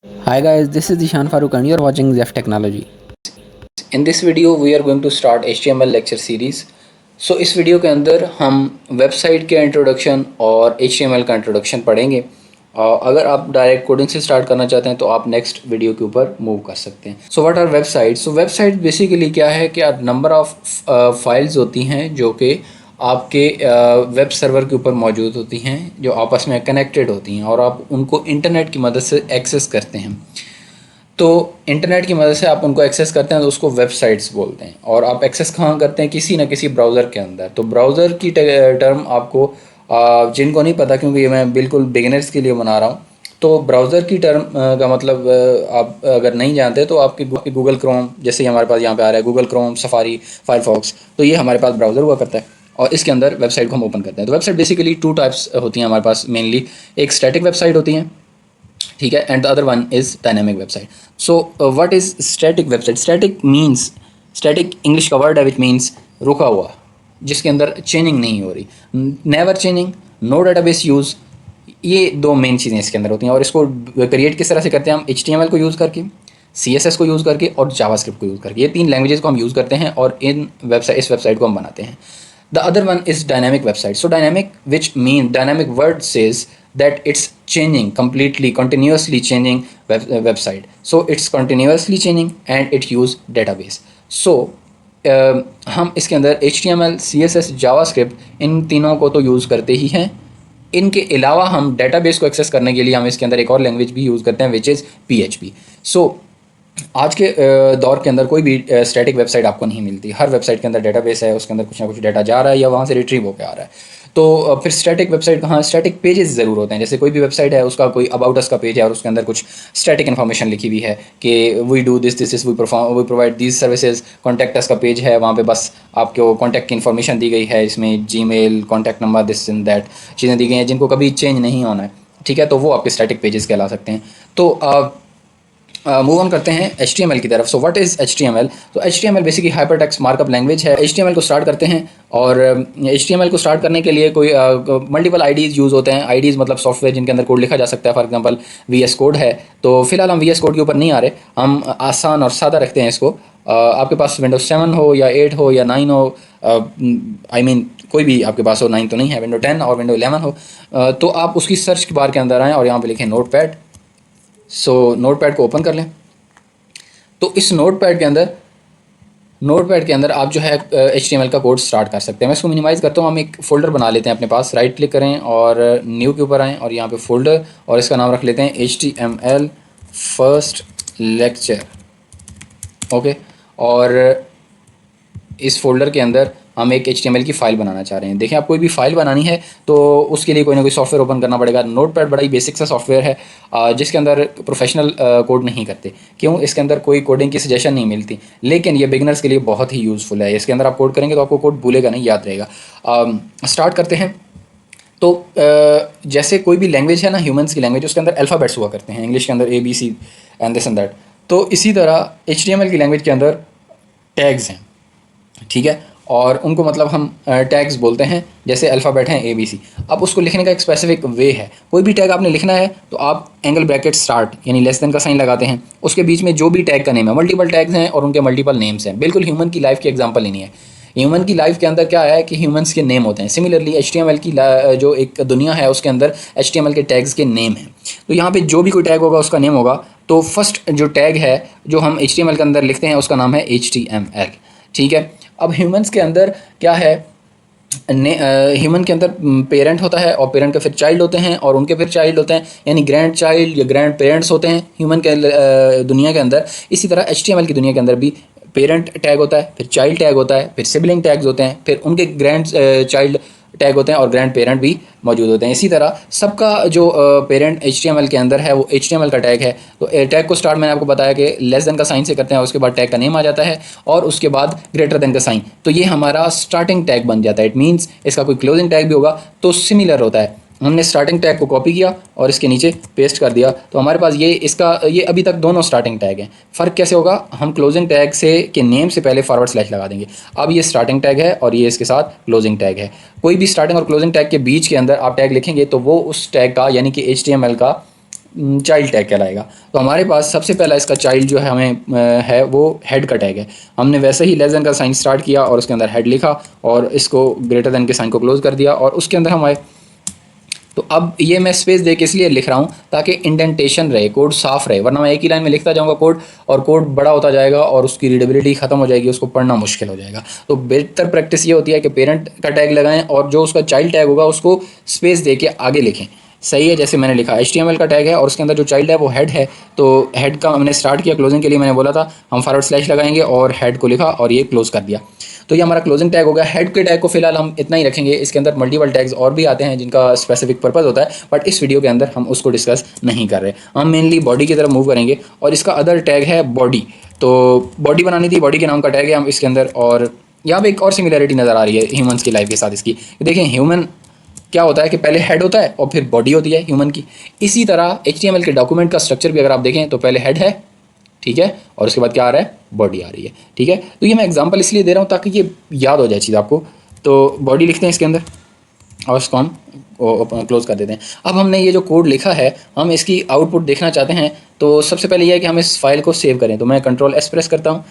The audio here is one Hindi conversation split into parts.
Hi guys, this is Dishan Farooq and you're watching Zef Technology. In this video we are going to start HTML lecture series. So इस वीडियो के अंदर हम वेबसाइट के इंट्रोडक्शन और HTML का इंट्रोडक्शन पढ़ेंगे। अगर आप डायरेक्ट कोडिंग से स्टार्ट करना चाहते हैं तो आप नेक्स्ट वीडियो के ऊपर मूव कर सकते हैं। So what our website? So website basically क्या है कि नंबर ऑफ फाइल्स होती हैं जो कि आपके वेब सर्वर के ऊपर मौजूद होती हैं, जो आपस में कनेक्टेड होती हैं और आप उनको इंटरनेट की मदद से एक्सेस करते हैं। तो इंटरनेट की मदद से आप उनको एक्सेस करते हैं तो उसको वेबसाइट्स बोलते हैं। और आप एक्सेस कहाँ करते हैं? किसी न किसी ब्राउज़र के अंदर। तो ब्राउज़र की टर्म आपको जिनको नहीं पता, क्योंकि ये मैं बिल्कुल बिगिनर्स के लिए बना रहा हूँ, तो ब्राउज़र की टर्म का मतलब आप अगर नहीं जानते तो आपके गूगल क्रोम, जैसे हमारे पास यहाँ पे आ रहा है गूगल क्रोम, सफारी, फायरफॉक्स, तो ये हमारे पास ब्राउज़र हुआ करता है और इसके अंदर वेबसाइट को हम ओपन करते हैं। तो वेबसाइट बेसिकली टू टाइप्स होती हैं हमारे पास मेनली। एक स्टैटिक वेबसाइट होती हैं, ठीक है, and the other one is dynamic website. So what is static website? Static means, static English का वर्ड है विच मीन्स रुका हुआ, जिसके अंदर चेंजिंग नहीं हो रही, never changing, no database use. ये दो मेन चीज़ें इसके अंदर होती हैं। और इसको क्रिएट किस तरह से करते हैं? हम HTML को यूज़ करके, CSS को यूज़ करके और जावास्क्रिप्ट को यूज़ करके, ये तीन लैंग्वेजेस को हम यूज़ करते हैं और इस वेबसाइट को हम बनाते हैं। The other one is dynamic website. So dynamic which mean, dynamic word says that it's changing completely, continuously changing website. So it's continuously changing and it use database. So हम इसके अंदर HTML, CSS, JavaScript इन तीनों को तो यूज़ करते ही हैं। इनके अलावा हम डेटाबेस को एक्सेस करने के लिए हम इसके अंदर एक और लैंग्वेज भी यूज़ करते हैं विच इज़ PHP। सो आज के दौर के अंदर कोई भी स्टैटिक वेबसाइट आपको नहीं मिलती। हर वेबसाइट के अंदर डेटाबेस है, उसके अंदर कुछ ना कुछ डाटा जा रहा है या वहाँ से रिट्रीव होकर आ रहा है। तो फिर स्टैटिक वेबसाइट कहाँ? स्टैटिक पेजेस ज़रूर होते हैं। जैसे कोई भी वेबसाइट है, उसका कोई अबाउट अस का पेज है और उसके अंदर कुछ स्टैटिक इन्फॉर्मेशन लिखी हुई है कि we do this we provide these services. Contact us का पेज है, वहाँ पे बस आपको कॉन्टैक्ट की इन्फॉर्मेशन दी गई है, इसमें Gmail, contact number, this and that चीज़ें दी गई हैं जिनको कभी चेंज नहीं होना है, ठीक है। तो वो आपके स्टैटिक पेजेस कहला सकते हैं। तो मूव ऑन करते हैं HTML की तरफ। So what is HTML? तो HTML basically hypertext markup language है। HTML को स्टार्ट करते हैं और HTML को स्टार्ट करने के लिए कोई मल्टीपल आईडीज़ यूज़ होते हैं। आईडीज़ मतलब सॉफ्टवेयर जिनके अंदर कोड लिखा जा सकता है। फॉर एग्जांपल VS कोड है, तो फिलहाल हम VS कोड के ऊपर नहीं आ रहे, हम आसान और सादा रखते हैं इसको। आपके पास विंडोज 7 हो या 8 हो या 9 हो, आई मीन कोई भी आपके पास हो, 9 तो नहीं है, विंडो 10 और विंडो 11 हो, तो आप उसकी सर्च बार के अंदर आएँ और यहाँ पर लिखें note pad. So note pad को ओपन कर लें। तो इस नोट पैड के अंदर आप जो है HTML का कोड स्टार्ट कर सकते हैं। मैं इसको मिनिमाइज़ करता हूँ। हम एक फ़ोल्डर बना लेते हैं अपने पास, राइट क्लिक करें और न्यू के ऊपर आएँ और यहाँ पे फ़ोल्डर, और इसका नाम रख लेते हैं HTML फर्स्ट लेक्चर, ओके। और इस फोल्डर के अंदर हम एक HTML की फ़ाइल बनाना चाह रहे हैं। देखिए, आप कोई भी फ़ाइल बनानी है तो उसके लिए कोई ना कोई सॉफ्टवेयर ओपन करना पड़ेगा। नोटपैड बड़ा ही बेसिक सा सॉफ्टवेयर है जिसके अंदर प्रोफेशनल कोड नहीं करते। क्यों? इसके अंदर कोई कोडिंग की सजेशन नहीं मिलती, लेकिन ये बिगनर्स के लिए बहुत ही यूज़फुल है। इसके अंदर आप कोड करेंगे तो आपको कोड भूलेगा नहीं, याद रहेगा। स्टार्ट करते हैं। तो जैसे कोई भी लैंग्वेज है ना, ह्यूमंस की लैंग्वेज, उसके अंदर अल्फ़ाबेट्स हुआ करते हैं। इंग्लिश के अंदर ABC and this and that. तो इसी तरह HTML की लैंग्वेज के अंदर टैग्स हैं, ठीक है, और उनको मतलब हम टैग्स बोलते हैं। जैसे अल्फ़ाबेट हैं ABC, अब उसको लिखने का एक स्पेसिफिक वे है। कोई भी टैग आपने लिखना है तो आप एंगल ब्रैकेट स्टार्ट यानी लेस देन का साइन लगाते हैं, उसके बीच में जो भी टैग का नेम है, मल्टीपल टैग्स हैं और उनके मल्टीपल नेम्स हैं। बिल्कुल ह्यूमन की लाइफ की एग्जांपल ही नहीं है। ह्यूमन की लाइफ के अंदर क्या है कि ह्यूमंस के नेम होते हैं। सिमिलरली HTML की जो एक दुनिया है उसके अंदर HTML के टैग्स के नेम हैं। तो यहाँ पे जो भी कोई टैग होगा उसका नेम होगा। तो फर्स्ट जो टैग है जो हम HTML के अंदर लिखते हैं उसका नाम है HTML, ठीक है। अब ह्यूमंस के अंदर क्या है? ह्यूमन के अंदर पेरेंट होता है और पेरेंट के फिर चाइल्ड होते हैं और उनके फिर चाइल्ड होते हैं, यानी ग्रैंड चाइल्ड या ग्रैंड पेरेंट्स होते हैं ह्यूमन के दुनिया के अंदर। इसी तरह HTML की दुनिया के अंदर भी पेरेंट टैग होता है, फिर चाइल्ड टैग होता है, फिर सिबलिंग टैग्स होते हैं, फिर उनके ग्रैंड चाइल्ड टैग होते हैं और ग्रैंड पेरेंट भी मौजूद होते हैं। इसी तरह सबका जो पेरेंट HTML के अंदर है वो HTML का टैग है। तो टैग को स्टार्ट मैंने आपको बताया कि लेस देन का साइन से करते हैं, उसके बाद टैग का नेम आ जाता है और उसके बाद ग्रेटर देन का साइन। तो ये हमारा स्टार्टिंग टैग बन जाता है। इट मीन्स इसका कोई क्लोजिंग टैग भी होगा तो सिमिलर होता है। हमने स्टार्टिंग टैग को कॉपी किया और इसके नीचे पेस्ट कर दिया, तो हमारे पास ये अभी तक दोनों स्टार्टिंग टैग हैं। फ़र्क कैसे होगा? हम क्लोजिंग टैग से के नेम से पहले फॉरवर्ड स्लैश लगा देंगे। अब ये स्टार्टिंग टैग है और ये इसके साथ क्लोजिंग टैग है। कोई भी स्टार्टिंग और क्लोजिंग टैग के बीच के अंदर आप टैग लिखेंगे तो वो उस टैग का यानी कि HTML का चाइल्ड टैग कहलाएगा। तो हमारे पास सबसे पहला इसका चाइल्ड जो है हमें है वो हेड का टैग है। हमने वैसे ही लेस देन का साइन स्टार्ट किया और उसके अंदर हेड लिखा और इसको ग्रेटर देन के साइन को क्लोज कर दिया और उसके अंदर हम आए। तो अब ये मैं स्पेस दे के इसलिए लिख रहा हूँ ताकि इंडेंटेशन रहे, कोड साफ रहे, वरना मैं एक ही लाइन में लिखता जाऊँगा कोड और कोड बड़ा होता जाएगा और उसकी रीडेबिलिटी खत्म हो जाएगी, उसको पढ़ना मुश्किल हो जाएगा। तो बेहतर प्रैक्टिस ये होती है कि पेरेंट का टैग लगाएं और जो उसका चाइल्ड टैग होगा उसको स्पेस दे के आगे लिखें। सही है, जैसे मैंने लिखा HTML का टैग है और उसके अंदर जो चाइल्ड है वो हेड है, तो हेड का हमने स्टार्ट किया, क्लोजिंग के लिए मैंने बोला था हम फॉरवर्ड स्लैश लगाएंगे और हेड को लिखा और ये क्लोज कर दिया। तो ये हमारा क्लोजिंग टैग हो गया। हेड के टैग को फिलहाल हम इतना ही रखेंगे, इसके अंदर मल्टीपल टैग्स और भी आते हैं जिनका स्पेसिफिक पर्पस होता है, बट इस वीडियो के अंदर हम उसको डिस्कस नहीं कर रहे। हम मेनली बॉडी की तरफ मूव करेंगे और इसका अदर टैग है बॉडी। तो बॉडी बनानी थी, बॉडी के नाम का टैग है हम इसके अंदर। और यहाँ पे एक और सिमिलरिटी नज़र आ रही है ह्यूमंस की लाइफ के साथ इसकी। देखें ह्यूमन क्या होता है कि पहले हेड होता है और फिर बॉडी होती है ह्यूमन की। इसी तरह HTML के डॉक्यूमेंट का स्ट्रक्चर भी अगर आप देखें तो पहले हेड है, ठीक है, और उसके बाद क्या आ रहा है, बॉडी आ रही है, ठीक है। तो ये मैं एग्जांपल इसलिए दे रहा हूँ ताकि ये याद हो जाए चीज़ आपको। तो बॉडी लिखते हैं इसके अंदर और उसको हम क्लोज कर देते हैं। अब हमने ये जो कोड लिखा है हम इसकी आउटपुट देखना चाहते हैं। तो सबसे पहले ये है कि हम इस फाइल को सेव करें। तो मैं Ctrl+S प्रेस करता हूँ,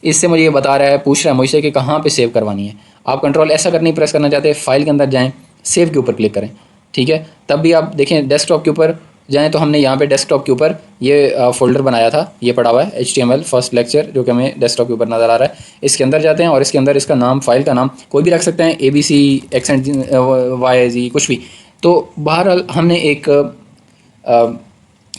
इससे मुझे ये बता रहा है, पूछ रहा है मुझसे कि कहाँ पे सेव करवानी है। आप Ctrl+S अगर नहीं प्रेस करना चाहते, फाइल के अंदर जाएँ, सेव के ऊपर क्लिक करें, ठीक है। तब भी आप देखें डेस्कटॉप के ऊपर जाएँ तो हमने यहाँ पे डेस्कटॉप के ऊपर ये फोल्डर बनाया था, ये पड़ा हुआ है HTML फर्स्ट लेक्चर, जो कि हमें डेस्कटॉप के ऊपर नज़र आ रहा है। इसके अंदर जाते हैं और इसके अंदर इसका नाम, फाइल का नाम कोई भी रख सकते हैं, ABC एक्सेंट YZ कुछ भी। तो बहरहाल हमने एक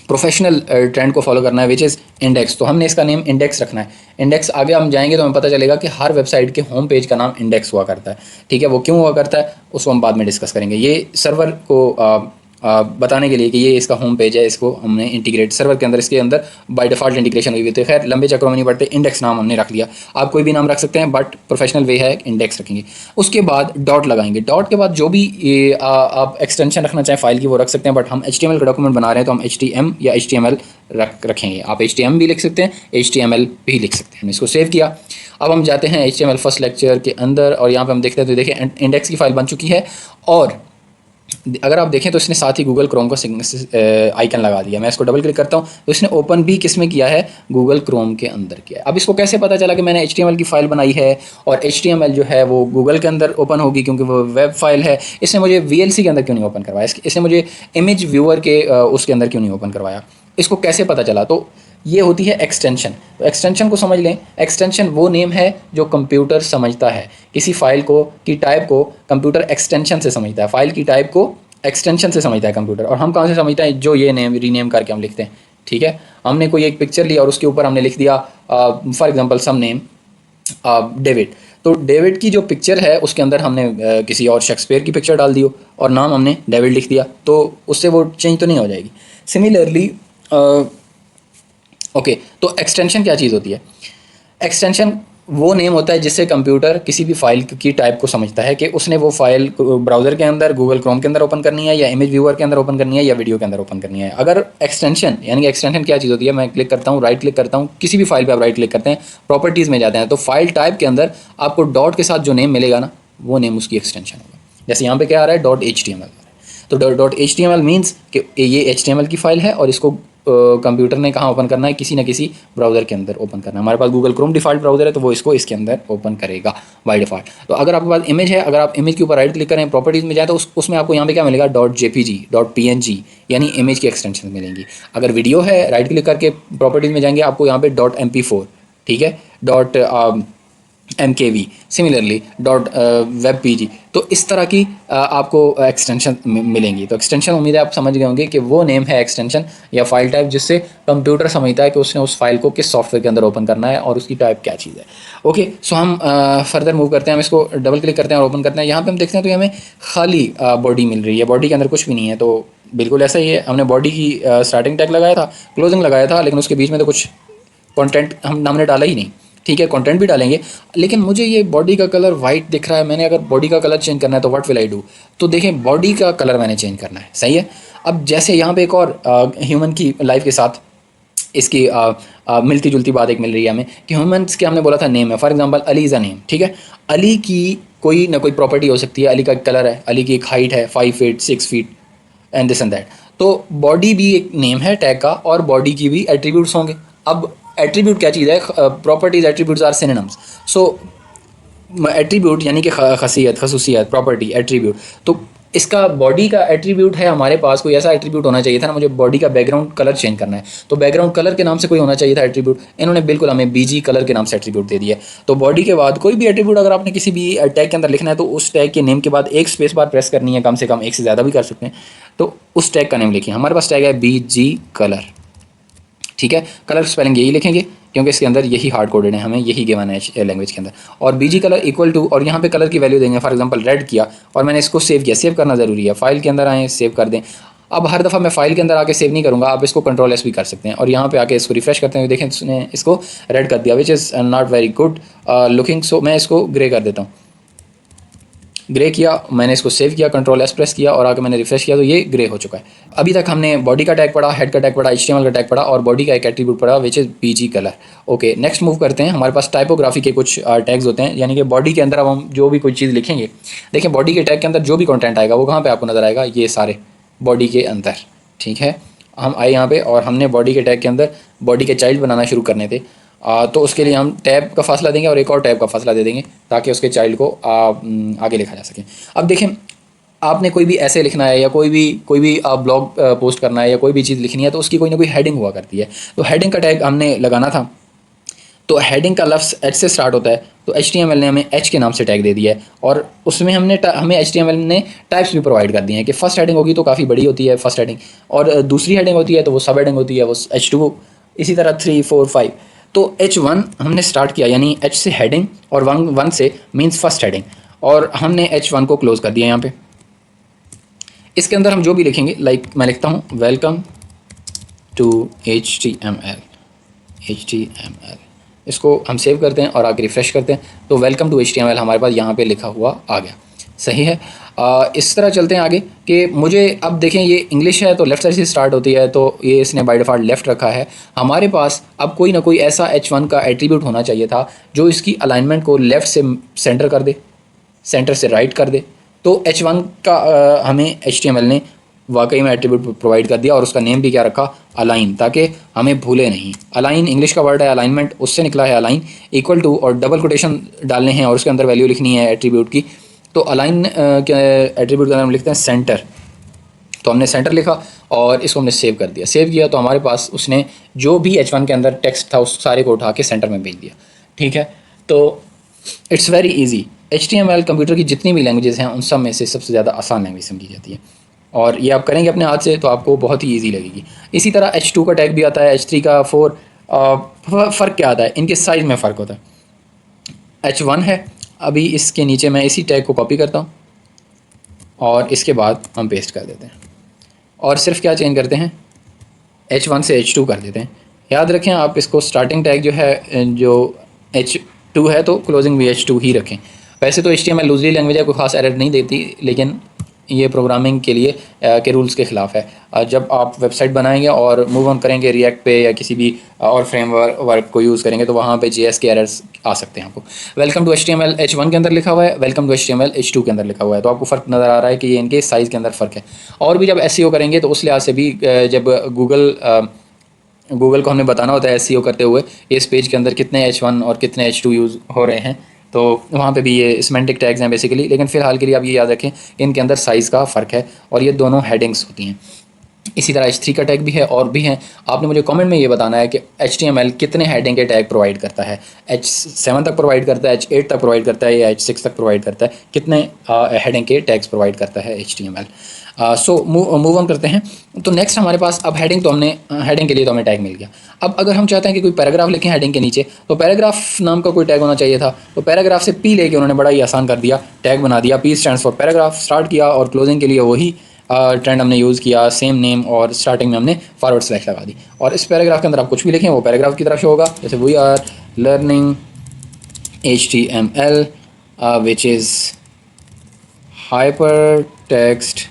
प्रोफेशनल ट्रेंड को फॉलो करना है विच इज़ इंडेक्स। तो हमने इसका नेम इंडेक्स रखना है। इंडेक्स आगे हम जाएंगे तो हमें पता चलेगा कि हर वेबसाइट के होम पेज का नाम इंडेक्स हुआ करता है, ठीक है। वो क्यों हुआ करता है उसको हम बाद में डिस्कस करेंगे। ये सर्वर को बताने के लिए कि ये इसका होम पेज है, इसको हमने इंटीग्रेट सर्वर के अंदर, इसके अंदर बाय डिफ़ॉल्ट इंटीग्रेशन हुई हुई थी। खैर लंबे चक्रों में नहीं बढ़ते, इंडेक्स नाम हमने रख लिया। आप कोई भी नाम रख सकते हैं बट प्रोफेशनल वे है इंडेक्स रखेंगे। उसके बाद डॉट लगाएंगे। डॉट के बाद जो भी आप एक्सटेंशन रखना चाहें फाइल की वो रख सकते हैं, बट हम HTML का डॉक्यूमेंट बना रहे हैं तो हम HTM या HTML रखेंगे। आप HTM भी लिख सकते हैं, HTML भी लिख सकते हैं। हमने इसको सेव किया। अब हम जाते हैं HTML फर्स्ट लेक्चर के अंदर और यहाँ पे हम देखते हैं तो देखिए इंडेक्स की फाइल बन चुकी है। और अगर आप देखें तो इसने साथ ही गूगल क्रोम का आइकन लगा दिया। मैं इसको डबल क्लिक करता हूँ तो इसने ओपन भी किस में किया है, गूगल क्रोम के अंदर किया है। अब इसको कैसे पता चला कि मैंने HTML की फ़ाइल बनाई है और HTML जो है वो गूगल के अंदर ओपन होगी क्योंकि वो वेब फाइल है। इसने मुझे VLC के अंदर क्यों नहीं ओपन करवाया, इसने मुझे इमेज व्यूअर के उसके अंदर क्यों नहीं ओपन करवाया, इसको कैसे पता चला? तो ये होती है एक्सटेंशन। तो एक्सटेंशन को समझ लें। एक्सटेंशन वो नेम है जो कंप्यूटर समझता है। किसी फाइल को की टाइप को कंप्यूटर एक्सटेंशन से समझता है, फाइल की टाइप को एक्सटेंशन से समझता है कंप्यूटर। और हम कहाँ से समझते हैं, जो ये नेम रीनेम करके हम लिखते हैं, ठीक है। हमने कोई एक पिक्चर लिया और उसके ऊपर हमने लिख दिया for example some name David. तो डेविड की जो पिक्चर है उसके अंदर हमने किसी और शेक्सपियर की पिक्चर डाल दी हो और नाम हमने डेविड लिख दिया, तो उससे वो चेंज तो नहीं हो जाएगी। सिमिलरली ओके, तो एक्सटेंशन क्या चीज़ होती है? एक्सटेंशन वो नेम होता है जिससे कंप्यूटर किसी भी फाइल की टाइप को समझता है कि उसने वो फाइल ब्राउज़र के अंदर, गूगल क्रोम के अंदर ओपन करनी है या इमेज व्यूअर के अंदर ओपन करनी है या वीडियो के अंदर ओपन करनी है। अगर एक्सटेंशन, यानी कि एक्सटेंशन क्या चीज़ होती है, मैं क्लिक करता हूँ, राइट क्लिक करता हूँ, किसी भी फाइल पर आप राइट क्लिक करते हैं, प्रॉपर्टीज़ में जाते हैं, तो फाइल टाइप के अंदर आपको डॉट के साथ जो नेम मिलेगा ना, वो नेम उसकी एक्सटेंशन होगा। जैसे यहाँ पर क्या आ रहा है, .html। तो .html मीन्स कि ये HTML की फ़ाइल है और इसको कंप्यूटर ने कहाँ ओपन करना है, किसी न किसी ब्राउज़र के अंदर ओपन करना है। हमारे पास गूगल क्रोम डिफ़ॉल्ट ब्राउज़र है तो वो इसको इसके अंदर ओपन करेगा बाय डिफ़ॉल्ट। तो अगर आपके पास इमेज है, अगर आप इमेज के ऊपर राइट क्लिक करें, प्रॉपर्टीज़ में जाए तो उसमें आपको यहाँ पे क्या मिलेगा, .jpg, .png, यानी इमेज की एक्सटेंशन मिलेंगी। अगर वीडियो है, राइट क्लिक करके प्रॉपर्टीज़ में जाएंगे, आपको यहाँ पे .mp4, ठीक है, .mkv, सिमिलरली .webpg। तो इस तरह की आपको एक्सटेंशन मिलेंगी। तो एक्सटेंशन उम्मीद है आप समझ गए होंगे कि वो नेम है एक्सटेंशन या फाइल टाइप जिससे कंप्यूटर समझता है कि उसने उस फाइल को किस सॉफ्टवेयर के अंदर ओपन करना है और उसकी टाइप क्या चीज़ है। ओके, सो हम फर्दर मूव करते हैं। हम इसको डबल क्लिक करते हैं और ओपन करते हैं। यहाँ पर हम देखते हैं तो हमें खाली बॉडी मिल रही है, बॉडी के अंदर कुछ भी नहीं है। तो बिल्कुल ऐसा ही है, हमने बॉडी की स्टार्टिंग टैग लगाया था, क्लोजिंग लगाया था, लेकिन उसके बीच में तो कुछ कॉन्टेंट हमने डाला ही नहीं, ठीक है। कंटेंट भी डालेंगे, लेकिन मुझे ये बॉडी का कलर वाइट दिख रहा है। मैंने अगर बॉडी का कलर चेंज करना है तो व्हाट विल आई डू? तो देखें, बॉडी का कलर मैंने चेंज करना है, सही है। अब जैसे यहाँ पे एक और ह्यूमन की लाइफ के साथ इसकी मिलती जुलती बात एक मिल रही है हमें कि ह्यूमन्स के हमने बोला था नेम है, for example Ali is a name, ठीक है। अली की कोई ना कोई प्रॉपर्टी हो सकती है। अली का कलर है, अली की एक हाइट है 5 feet 6 feet and this and that. तो बॉडी भी एक नेम है टैग का और बॉडी की भी एट्रीब्यूट्स होंगे। अब एट्रीब्यूट क्या चीज़ है? Properties attributes are synonyms. So attribute यानी कि खसियत, खसूसियत, प्रॉपर्टी, एट्रीब्यूट। तो इसका बॉडी का एट्रीब्यूट है हमारे पास, कोई ऐसा एट्रीब्यूट होना चाहिए था ना, मुझे बॉडी का बैकग्राउंड कलर चेंज करना है तो बैकग्राउंड कलर के नाम से कोई होना चाहिए था एट्रीब्यूट। इन्होंने बिल्कुल हमें बीजी कलर के नाम से एट्रीब्यूट दे दिया। तो बॉडी के बाद कोई भी एट्रीब्यूट अगर आपने किसी भी टैग के अंदर लिखना है तो उस टैग के नेम के बाद एक स्पेस बार प्रेस करनी है, कम से कम एक से ज़्यादा भी कर सकते हैं। तो उस टैग का नेम लिखिए। हमारे पास टैग है बीजी कलर, ठीक है। कलर स्पेलिंग यही लिखेंगे क्योंकि इसके अंदर यही हार्ड कोडेड है, हमें यही गिवन है लैंग्वेज के अंदर। और बीजी कलर इक्वल टू, और यहाँ पे कलर की वैल्यू देंगे। फॉर एग्जांपल रेड किया और मैंने इसको सेव किया, सेव करना ज़रूरी है। फाइल के अंदर आए, सेव कर दें। अब हर दफ़ा मैं फाइल के अंदर आके सेव नहीं करूँगा, आप इसको कंट्रोल एस भी कर सकते हैं और यहाँ पे आके इसको रिफ्रेश करते हैं। देखें इसने इसको रेड कर दिया, which is not very good looking. So मैं इसको ग्रे कर देता हूँ। ग्रे किया, मैंने इसको सेव किया, कंट्रोल एस प्रेस किया और आके मैंने रिफ्रेश किया तो ये ग्रे हो चुका है। अभी तक हमने बॉडी का टैग पढ़ा, हेड का टैग पढ़ा, HTML का टैग पढ़ा और बॉडी का एक एट्रीब्यूट पढ़ा which is BG colour. Okay, next move करते हैं। हमारे पास टाइपोग्राफी के कुछ टैग्स होते हैं, यानी कि बॉडी के अंदर अब हम जो भी कोई चीज़ लिखेंगे, देखें बॉडी के टैग के अंदर जो भी कंटेंट आएगा वो कहाँ पे आपको नज़र आएगा, ये सारे बॉडी के अंदर, ठीक है। हम आए यहाँ पे और हमने बॉडी के टैग के अंदर बॉडी के चाइल्ड बनाना शुरू करने थे। तो उसके लिए हम टैब का फासला देंगे और एक और टैब का फासला दे देंगे ताकि उसके चाइल्ड को आगे लिखा जा सके। अब देखें, आपने कोई भी ऐसे लिखना है या कोई भी ब्लॉग पोस्ट करना है या कोई भी चीज़ लिखनी है तो उसकी कोई ना कोई हेडिंग हुआ करती है। तो हेडिंग का टैग हमने लगाना था। तो हेडिंग का लफ्ज़ एच से स्टार्ट होता है, तो HTML ने हमें एच के नाम से टैग दे दिया है और उसमें हमें HTML ने टाइप्स भी प्रोवाइड कर दिए हैं कि फर्स्ट हेडिंग होगी तो काफ़ी बड़ी होती है फर्स्ट हेडिंग, और दूसरी हेडिंग होती है तो वो सब हेडिंग होती है, वो H2, इसी तरह 3, 4, 5। तो H1 हमने स्टार्ट किया, यानी H से हेडिंग और 1 से मीन्स फर्स्ट हेडिंग, और हमने H1 को क्लोज़ कर दिया यहाँ पे। इसके अंदर हम जो भी लिखेंगे, लाइक मैं लिखता हूँ वेलकम टू HTML, इसको हम सेव करते हैं और आगे रिफ़्रेश करते हैं तो वेलकम टू HTML हमारे पास यहाँ पे लिखा हुआ आ गया। सही है। इस तरह चलते हैं आगे कि मुझे अब देखें ये इंग्लिश है तो लेफ़्ट साइड से स्टार्ट होती है, तो ये इसने बाय डिफ़ॉल्ट लेफ़्ट रखा है। हमारे पास अब कोई ना कोई ऐसा H1 का एट्रीब्यूट होना चाहिए था जो इसकी अलाइनमेंट को लेफ़्ट से सेंटर कर दे, सेंटर से राइट कर दे। तो H1 का हमें HTML ने वाकई में एट्रीब्यूट प्रोवाइड कर दिया और उसका नेम भी क्या रखा, अलाइन, ताकि हमें भूले नहीं। अलाइन इंग्लिश का वर्ड है, अलाइनमेंट उससे निकला है अलाइन, इक्वल टू और डबल कोटेशन डालने हैं और उसके अंदर वैल्यू लिखनी है एट्रीब्यूट की। तो अलाइन के एट्रीब्यूट का नाम लिखते हैं सेंटर। तो हमने सेंटर लिखा और इसको हमने सेव कर दिया। सेव किया तो हमारे पास उसने जो भी H1 के अंदर टेक्स्ट था उस सारे को उठा के सेंटर में भेज दिया। ठीक है, तो it's very easy. HTML computer की जितनी भी लैंग्वेजेस हैं उन सब में से सबसे ज़्यादा आसान लैंग्वेज समझी जाती है और ये आप करेंगे अपने हाथ से तो आपको बहुत ही ईजी लगेगी। इसी तरह H2 का टैग भी आता है, H3 का, 4। फ़र्क क्या आता है, इनके साइज़ में फ़र्क होता है। H1 है, अभी इसके नीचे मैं इसी टैग को कॉपी करता हूँ और इसके बाद हम पेस्ट कर देते हैं और सिर्फ क्या चेंज करते हैं, H1 से H2 कर देते हैं। याद रखें आप इसको स्टार्टिंग टैग जो है जो H2 है तो क्लोजिंग भी H2 ही रखें। वैसे तो HTML लूजली लैंग्वेज है, कोई ख़ास एरर नहीं देती, लेकिन ये प्रोग्रामिंग के लिए के रूल्स के ख़िलाफ़ है। जब आप वेबसाइट बनाएंगे और मूव ऑन करेंगे रिएक्ट पे या किसी भी और फ्रेमवर्क को यूज़ करेंगे तो वहाँ पे JS के एरर्स आ सकते हैं आपको। वेलकम टू HTML H1 के अंदर लिखा हुआ है, वेलकम टू HTML H2 के अंदर लिखा हुआ है, तो आपको फ़र्क नज़र आ रहा है कि ये इनके साइज़ के अंदर फ़र्क है। और भी जब SEO करेंगे तो उस लिहाज से भी जब गूगल को हमने बताना होता है SEO करते हुए इस पेज के अंदर कितने H1 और कितने H2 यूज़ हो रहे हैं, तो वहाँ पे भी ये सिमेंटिक टैग्स हैं बेसिकली। लेकिन फ़िलहाल के लिए आप ये याद रखें इनके अंदर साइज़ का फ़र्क है और ये दोनों हेडिंग्स होती हैं। इसी तरह H3 का टैग भी है और भी हैं। आपने मुझे कमेंट में ये बताना है कि HTML कितने हेडिंग के टैग प्रोवाइड करता है, H7 तक प्रोवाइड करता है, H8 तक प्रोवाइड करता है या H6 तक प्रोवाइड करता है, कितने हेडिंग के टैग्स प्रोवाइड करता है HTML। सो मूव ऑन करते हैं। तो नेक्स्ट हमारे पास अब हेडिंग के लिए तो हमें टैग मिल गया। अब अगर हम चाहते हैं कि कोई पैराग्राफ लिखें हेडिंग के नीचे तो पैराग्राफ नाम का कोई टैग होना चाहिए था, तो पैराग्राफ से P लेके उन्होंने बड़ा ही आसान कर दिया, टैग बना दिया। P stands for paragraph, start किया और क्लोजिंग के लिए वही ट्रेंड हमने यूज़ किया, सेम नेम, और स्टार्टिंग में हमने फॉरवर्ड स्लैश लगा दी। और इस पैराग्राफ के अंदर आप कुछ भी लिखें वो पैराग्राफ की तरफ शो होगा, जैसे we are learning HTML which is hyper text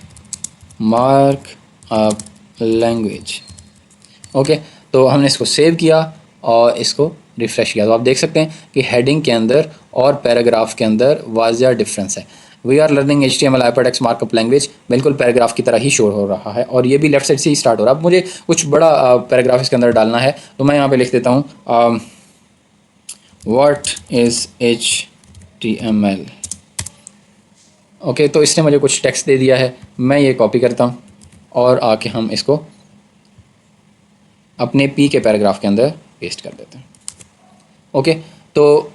markup language. Okay, तो हमने इसको सेव किया और इसको रिफ़्रेश किया तो आप देख सकते हैं कि हेडिंग के अंदर और पैराग्राफ के अंदर वाज़िया डिफरेंस है। We are learning HTML hypertext markup language, बिल्कुल पैराग्राफ की तरह ही शो हो रहा है और ये भी लेफ्ट साइड से ही स्टार्ट हो रहा है। अब मुझे कुछ बड़ा पैराग्राफ इसके अंदर डालना है, तो मैं यहाँ पे लिख देता हूँ व्हाट इज़ HTML। ओके, तो इसने मुझे कुछ टेक्स्ट दे दिया है, मैं ये कॉपी करता हूँ और आके हम इसको अपने P के पैराग्राफ के अंदर पेस्ट कर देते हैं। ओके, तो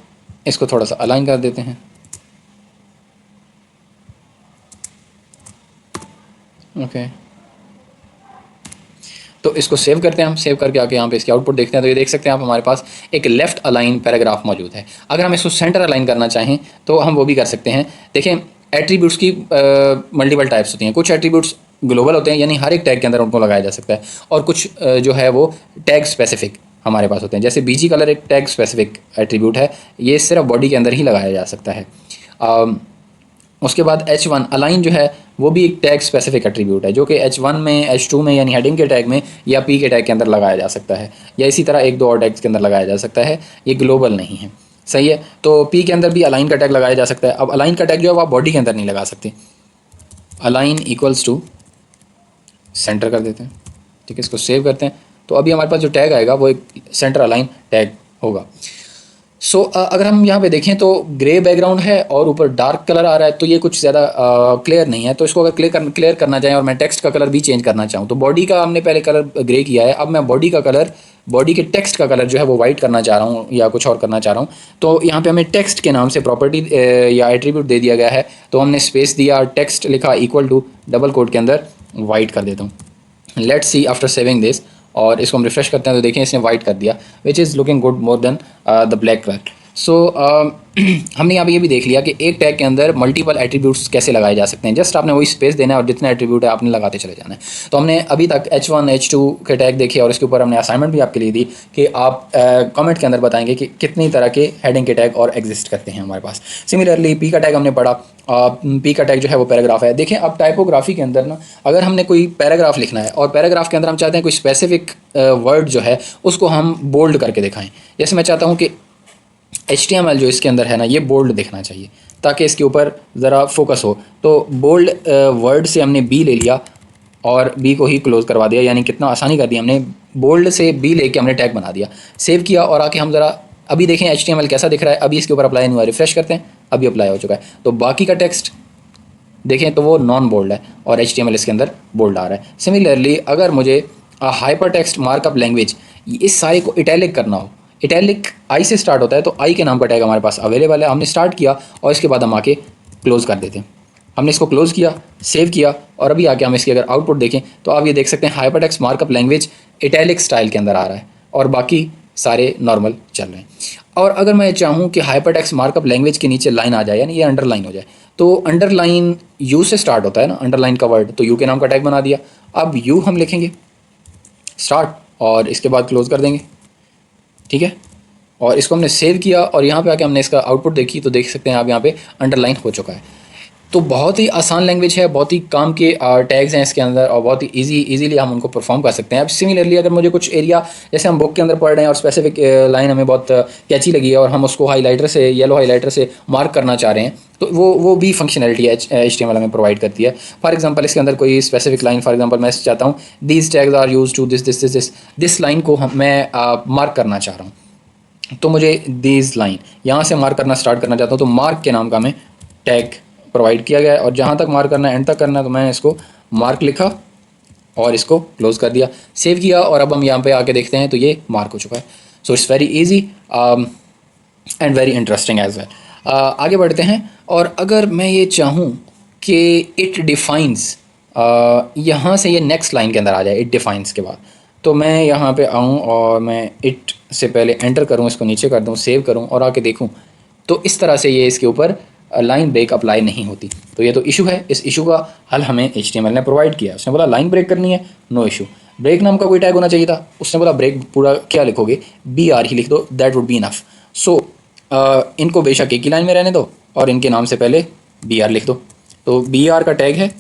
इसको थोड़ा सा अलाइन कर देते हैं। ओके, तो इसको सेव करते हैं हम। सेव करके आके यहाँ पे इसकी आउटपुट देखते हैं, तो ये देख सकते हैं आप हमारे पास एक लेफ़्ट अलाइन पैराग्राफ मौजूद है। अगर हम इसको सेंटर अलाइन करना चाहें तो हम वो भी कर सकते हैं। देखें, एट्रीब्यूट्स की मल्टीपल टाइप्स होती हैं। कुछ एट्रीब्यूट्स ग्लोबल होते हैं, यानी हर एक टैग के अंदर उनको लगाया जा सकता है, और कुछ जो है वो टैग स्पेसिफिक हमारे पास होते हैं। जैसे BG कलर एक टैग स्पेसिफिक एट्रीब्यूट है, ये सिर्फ बॉडी के अंदर ही लगाया जा सकता है। उसके बाद H1 अलाइन जो है वो भी एक टैग स्पेसिफिक एट्रीब्यूट है, जो कि H1 में, H2 में यानी हेडिंग के टैग में या P के टैग के अंदर लगाया जा सकता है, या इसी तरह एक दो और टैग्स के अंदर लगाया जा सकता है। ये ग्लोबल नहीं है, सही है। तो P के अंदर भी अलाइन का टैग लगाया जा सकता है। अब अलाइन का टैग जो है वो आप बॉडी के अंदर नहीं लगा सकते। अलाइन इक्वल्स टू सेंटर कर देते हैं, ठीक है। इसको सेव करते हैं, तो अभी हमारे पास जो टैग आएगा वो एक सेंटर अलाइन टैग होगा। सो अगर हम यहाँ पे देखें तो ग्रे बैकग्राउंड है और ऊपर डार्क कलर आ रहा है, तो ये कुछ ज़्यादा क्लियर नहीं है। तो इसको अगर क्लियर करना चाहें और मैं टेक्स्ट का कलर भी चेंज करना चाहूँ, तो बॉडी का हमने पहले कलर ग्रे किया है, अब मैं बॉडी का कलर, बॉडी के टेक्स्ट का कलर जो है वो वाइट करना चाह रहा हूँ या कुछ और करना चाह रहा हूँ। तो यहाँ पे हमें टेक्स्ट के नाम से प्रॉपर्टी या एट्रीब्यूट दे दिया गया है, तो हमने स्पेस दिया, टेक्स्ट लिखा इक्वल टू डबल कोट के अंदर वाइट कर देता हूँ। Let's see after saving this, और इसको हम रिफ्रेश करते हैं तो देखें इसने वाइट कर दिया, which is looking good more than the black colour. So हमने यहाँ पे ये भी देख लिया कि एक टैग के अंदर मल्टीपल एट्रीब्यूट्स कैसे लगाए जा सकते हैं। जस्ट आपने वही स्पेस देना है और जितने एट्रीब्यूट है आपने लगाते चले जाना है। तो हमने अभी तक H1 H2 के टैग देखे और इसके ऊपर हमने असाइनमेंट भी आपके लिए दी कि आप कमेंट के अंदर बताएंगे कि कितनी तरह के हेडिंग के टैग और एग्जिस्ट करते हैं हमारे पास। सिमिलरली P का टैग हमने पढ़ा, P का टैग जो है वो पैराग्राफ है। देखें, अब टाइपोग्राफी के अंदर ना, अगर हमने कोई पैराग्राफ लिखना है और पैराग्राफ के अंदर हम चाहते हैं कोई स्पेसिफिक वर्ड जो है उसको हम बोल्ड करके दिखाएं। जैसे मैं चाहता हूँ कि HTML जो इसके अंदर है ना, ये बोल्ड दिखना चाहिए ताकि इसके ऊपर ज़रा फोकस हो। तो बोल्ड वर्ड से हमने B ले लिया और B को ही क्लोज़ करवा दिया, यानी कितना आसानी कर दी हमने। बोल्ड से B लेके हमने टैग बना दिया, सेव किया और आके हम ज़रा अभी देखें HTML कैसा दिख रहा है। अभी इसके ऊपर अप्लाई नहीं हुआ, रिफ्रेश करते हैं, अभी अप्लाई हो चुका है। तो बाकी का टेक्स्ट देखें तो वो नॉन बोल्ड है और HTML इसके अंदर बोल्ड आ रहा है। सिमिलरली अगर मुझे हाइपर टेक्स्ट मार्कअप लैंग्वेज इस सारे को इटैलिक करना हो, इटैलिक I से स्टार्ट होता है, तो I के नाम का टैग हमारे पास अवेलेबल है। हमने स्टार्ट किया और इसके बाद हम आके क्लोज़ कर देते हैं। हमने इसको क्लोज़ किया, सेव किया, और अभी आके हम इसकी अगर आउटपुट देखें तो आप ये देख सकते हैं hyper text markup language italic style के अंदर आ रहा है और बाकी सारे नॉर्मल चल रहे हैं। और अगर मैं चाहूँ कि हाइपर टेक्स्ट मार्कअप लैंग्वेज के नीचे लाइन आ जाए, यानी ये अंडरलाइन हो जाए, तो अंडरलाइन U से स्टार्ट होता है ना, अंडरलाइन का वर्ड, तो U के नाम का टैग बना दिया। अब U हम लिखेंगे स्टार्ट और इसके बाद क्लोज़ कर देंगे, ठीक है। और इसको हमने सेव किया और यहाँ पे आके हमने इसका आउटपुट देखी, तो देख सकते हैं आप यहाँ पे अंडरलाइन हो चुका है। तो बहुत ही आसान लैंग्वेज है, बहुत ही काम के टैग्स हैं इसके अंदर और बहुत ही इजीली हम उनको परफॉर्म कर सकते हैं। अब सिमिलरली अगर मुझे कुछ एरिया, जैसे हम बुक के अंदर पढ़ रहे हैं और स्पेसिफिक लाइन हमें बहुत कैची लगी है और हम उसको हाईलाइटर से, येलो हाईलाइटर से मार्क करना चाह रहे हैं, तो वो भी फंक्शनलिटी HTML हमें प्रोवाइड करती है। फॉर एग्जांपल इसके अंदर कोई स्पेसिफिक लाइन, फॉर एग्जांपल मैं चाहता हूँ these tags are use to this line को मैं मार्क करना चाह रहा हूँ, तो मुझे दीज लाइन यहाँ से मार्क करना स्टार्ट करना चाहता हूँ, तो मार्क के नाम का हमें टैग प्रोवाइड किया गया है और जहाँ तक मार्क करना है, एंड तक करना है, तो मैंने इसको मार्क लिखा और इसको क्लोज़ कर दिया, सेव किया, और अब हम यहाँ पे आके देखते हैं तो ये मार्क हो चुका है। So it's very easy and very interesting as well. आगे बढ़ते हैं, और अगर मैं ये चाहूँ कि इट डिफाइंस, यहाँ से ये नेक्स्ट लाइन के अंदर आ जाए इट डिफाइंस के बाद, तो मैं यहाँ पे आऊँ और मैं इट से पहले एंटर करूँ, इसको नीचे कर दूँ, सेव करूँ और आके देखूँ, तो इस तरह से ये इसके ऊपर लाइन ब्रेक अप्लाई नहीं होती। तो ये तो इशू है, इस इशू का हल हमें HTML ने प्रोवाइड किया। उसने बोला लाइन ब्रेक करनी है, नो इशू। ब्रेक नाम का कोई टैग होना चाहिए था, उसने बोला ब्रेक पूरा क्या लिखोगे, BR ही लिख दो, दैट वुड बी इनफ। सो इनको बेशक एक ही लाइन में रहने दो और इनके नाम से पहले BR लिख दो। तो BR का टैग है,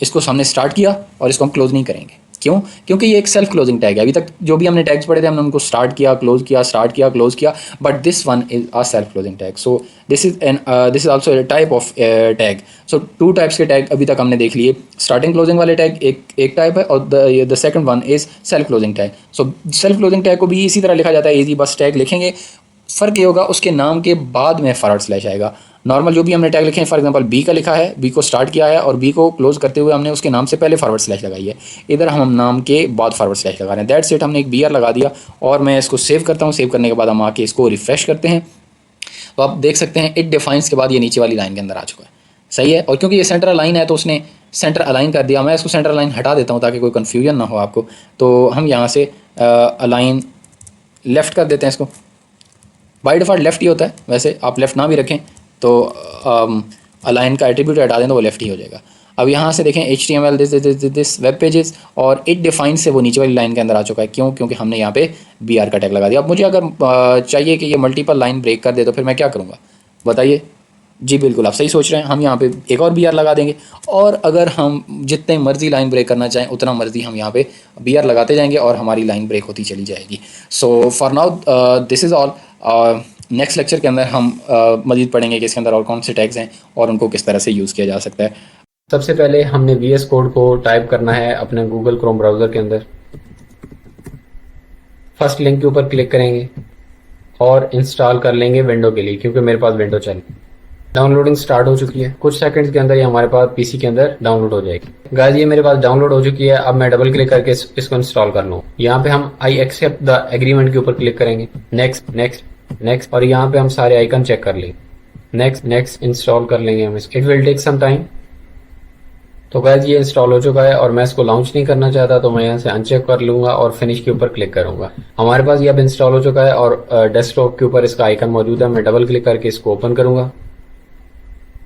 इसको सामने स्टार्ट किया और इसको हम क्लोज नहीं करेंगे, क्यों? क्योंकि ये एक सेल्फ क्लोजिंग टैग है। अभी तक जो भी हमने टैग्स पढ़े थे हमने उनको स्टार्ट किया, क्लोज किया, स्टार्ट किया, क्लोज किया, but this one is a self closing tag. So this is also a type of tag. So two types के टैग अभी तक हमने देख लिए। स्टार्टिंग क्लोजिंग वाले टैग एक टाइप है और the second one is self closing tag. So self closing tag को भी इसी तरह लिखा जाता है, इजी बस टैग लिखेंगे। फ़र्क ये होगा उसके नाम के बाद में फॉरवर्ड स्लैश आएगा। नॉर्मल जो भी हमने टैग लिखे हैं, फॉर एग्जांपल बी का लिखा है, बी को स्टार्ट किया है और बी को क्लोज करते हुए हमने उसके नाम से पहले फॉरवर्ड स्लैश लगाई है। इधर हम नाम के बाद फॉरवर्ड स्लैश लगा रहे हैं। दैट्स इट, हमने एक बी आर लगा दिया और मैं इसको सेव करता हूँ। सेव करने के बाद हम आके इसको रिफ्रेश करते हैं तो आप देख सकते हैं इट डिफाइंस के बाद ये नीचे वाली लाइन के अंदर आ चुका है। सही है। और क्योंकि ये सेंटर अलाइन है तो उसने सेंटर अलाइन कर दिया। मैं इसको सेंटर अलाइन हटा देता हूँ ताकि कोई कन्फ्यूजन ना हो आपको। तो हम यहाँ से अलाइन लेफ़्ट कर देते हैं इसको। बाय डिफ़ॉल्ट लेफ़्ट ही होता है, वैसे आप लेफ़्ट ना भी रखें तो अलाइन का एट्रीब्यूट हटा दें तो वो लेफ़्ट ही हो जाएगा। अब यहाँ से देखें HTML दिस वेब पेजेस और इट डिफाइन से वो नीचे वाली लाइन के अंदर आ चुका है। क्यों? क्योंकि हमने यहाँ पे BR का टैग लगा दिया। अब मुझे अगर चाहिए कि ये मल्टीपल लाइन ब्रेक कर दे तो फिर मैं क्या करूँगा बताइए? जी बिल्कुल, आप सही सोच रहे हैं। हम यहाँ पे एक और BR लगा देंगे और अगर हम जितने मर्जी लाइन ब्रेक करना चाहें उतना मर्जी हम यहाँ पे BR लगाते जाएंगे और हमारी लाइन ब्रेक होती चली जाएगी। So for now this is all. Next lecture के अंदर हम मज़ीद पढ़ेंगे कि इसके अंदर और कौन से टैग्स हैं और उनको किस तरह से यूज़ किया जा सकता है। सबसे पहले हमने VS कोड को टाइप करना है अपने गूगल क्रोम ब्राउज़र के अंदर। फर्स्ट लिंक के ऊपर क्लिक करेंगे और इंस्टॉल कर लेंगे विंडो के लिए, क्योंकि मेरे पास विंडो चल। डाउनलोडिंग स्टार्ट हो चुकी है। कुछ सेकंड्स के अंदर ये हमारे पास पीसी के अंदर डाउनलोड हो जाएगी। गाइस ये मेरे पास डाउनलोड हो चुकी है। अब मैं डबल क्लिक करके इसको इंस्टॉल कर लूँ। यहाँ पे हम आई एक्सेप्ट द एग्रीमेंट के ऊपर क्लिक करेंगे। नेक्स्ट नेक्स्ट नेक्स्ट और यहाँ पे हम सारे आइकन चेक कर लेंगे। नेक्स्ट नेक्स्ट इंस्टॉल कर लेंगे हम इसको। It will take some time. तो गाइस ये इंस्टॉल हो चुका है और मैं इसको लॉन्च नहीं करना चाहता तो मैं यहाँ से अनचेक कर लूंगा और फिनिश के ऊपर क्लिक करूंगा। हमारे पास ये अब इंस्टॉल हो चुका है और डेस्कटॉप के ऊपर इसका आइकन मौजूद है। मैं डबल क्लिक करके इसको ओपन करूंगा।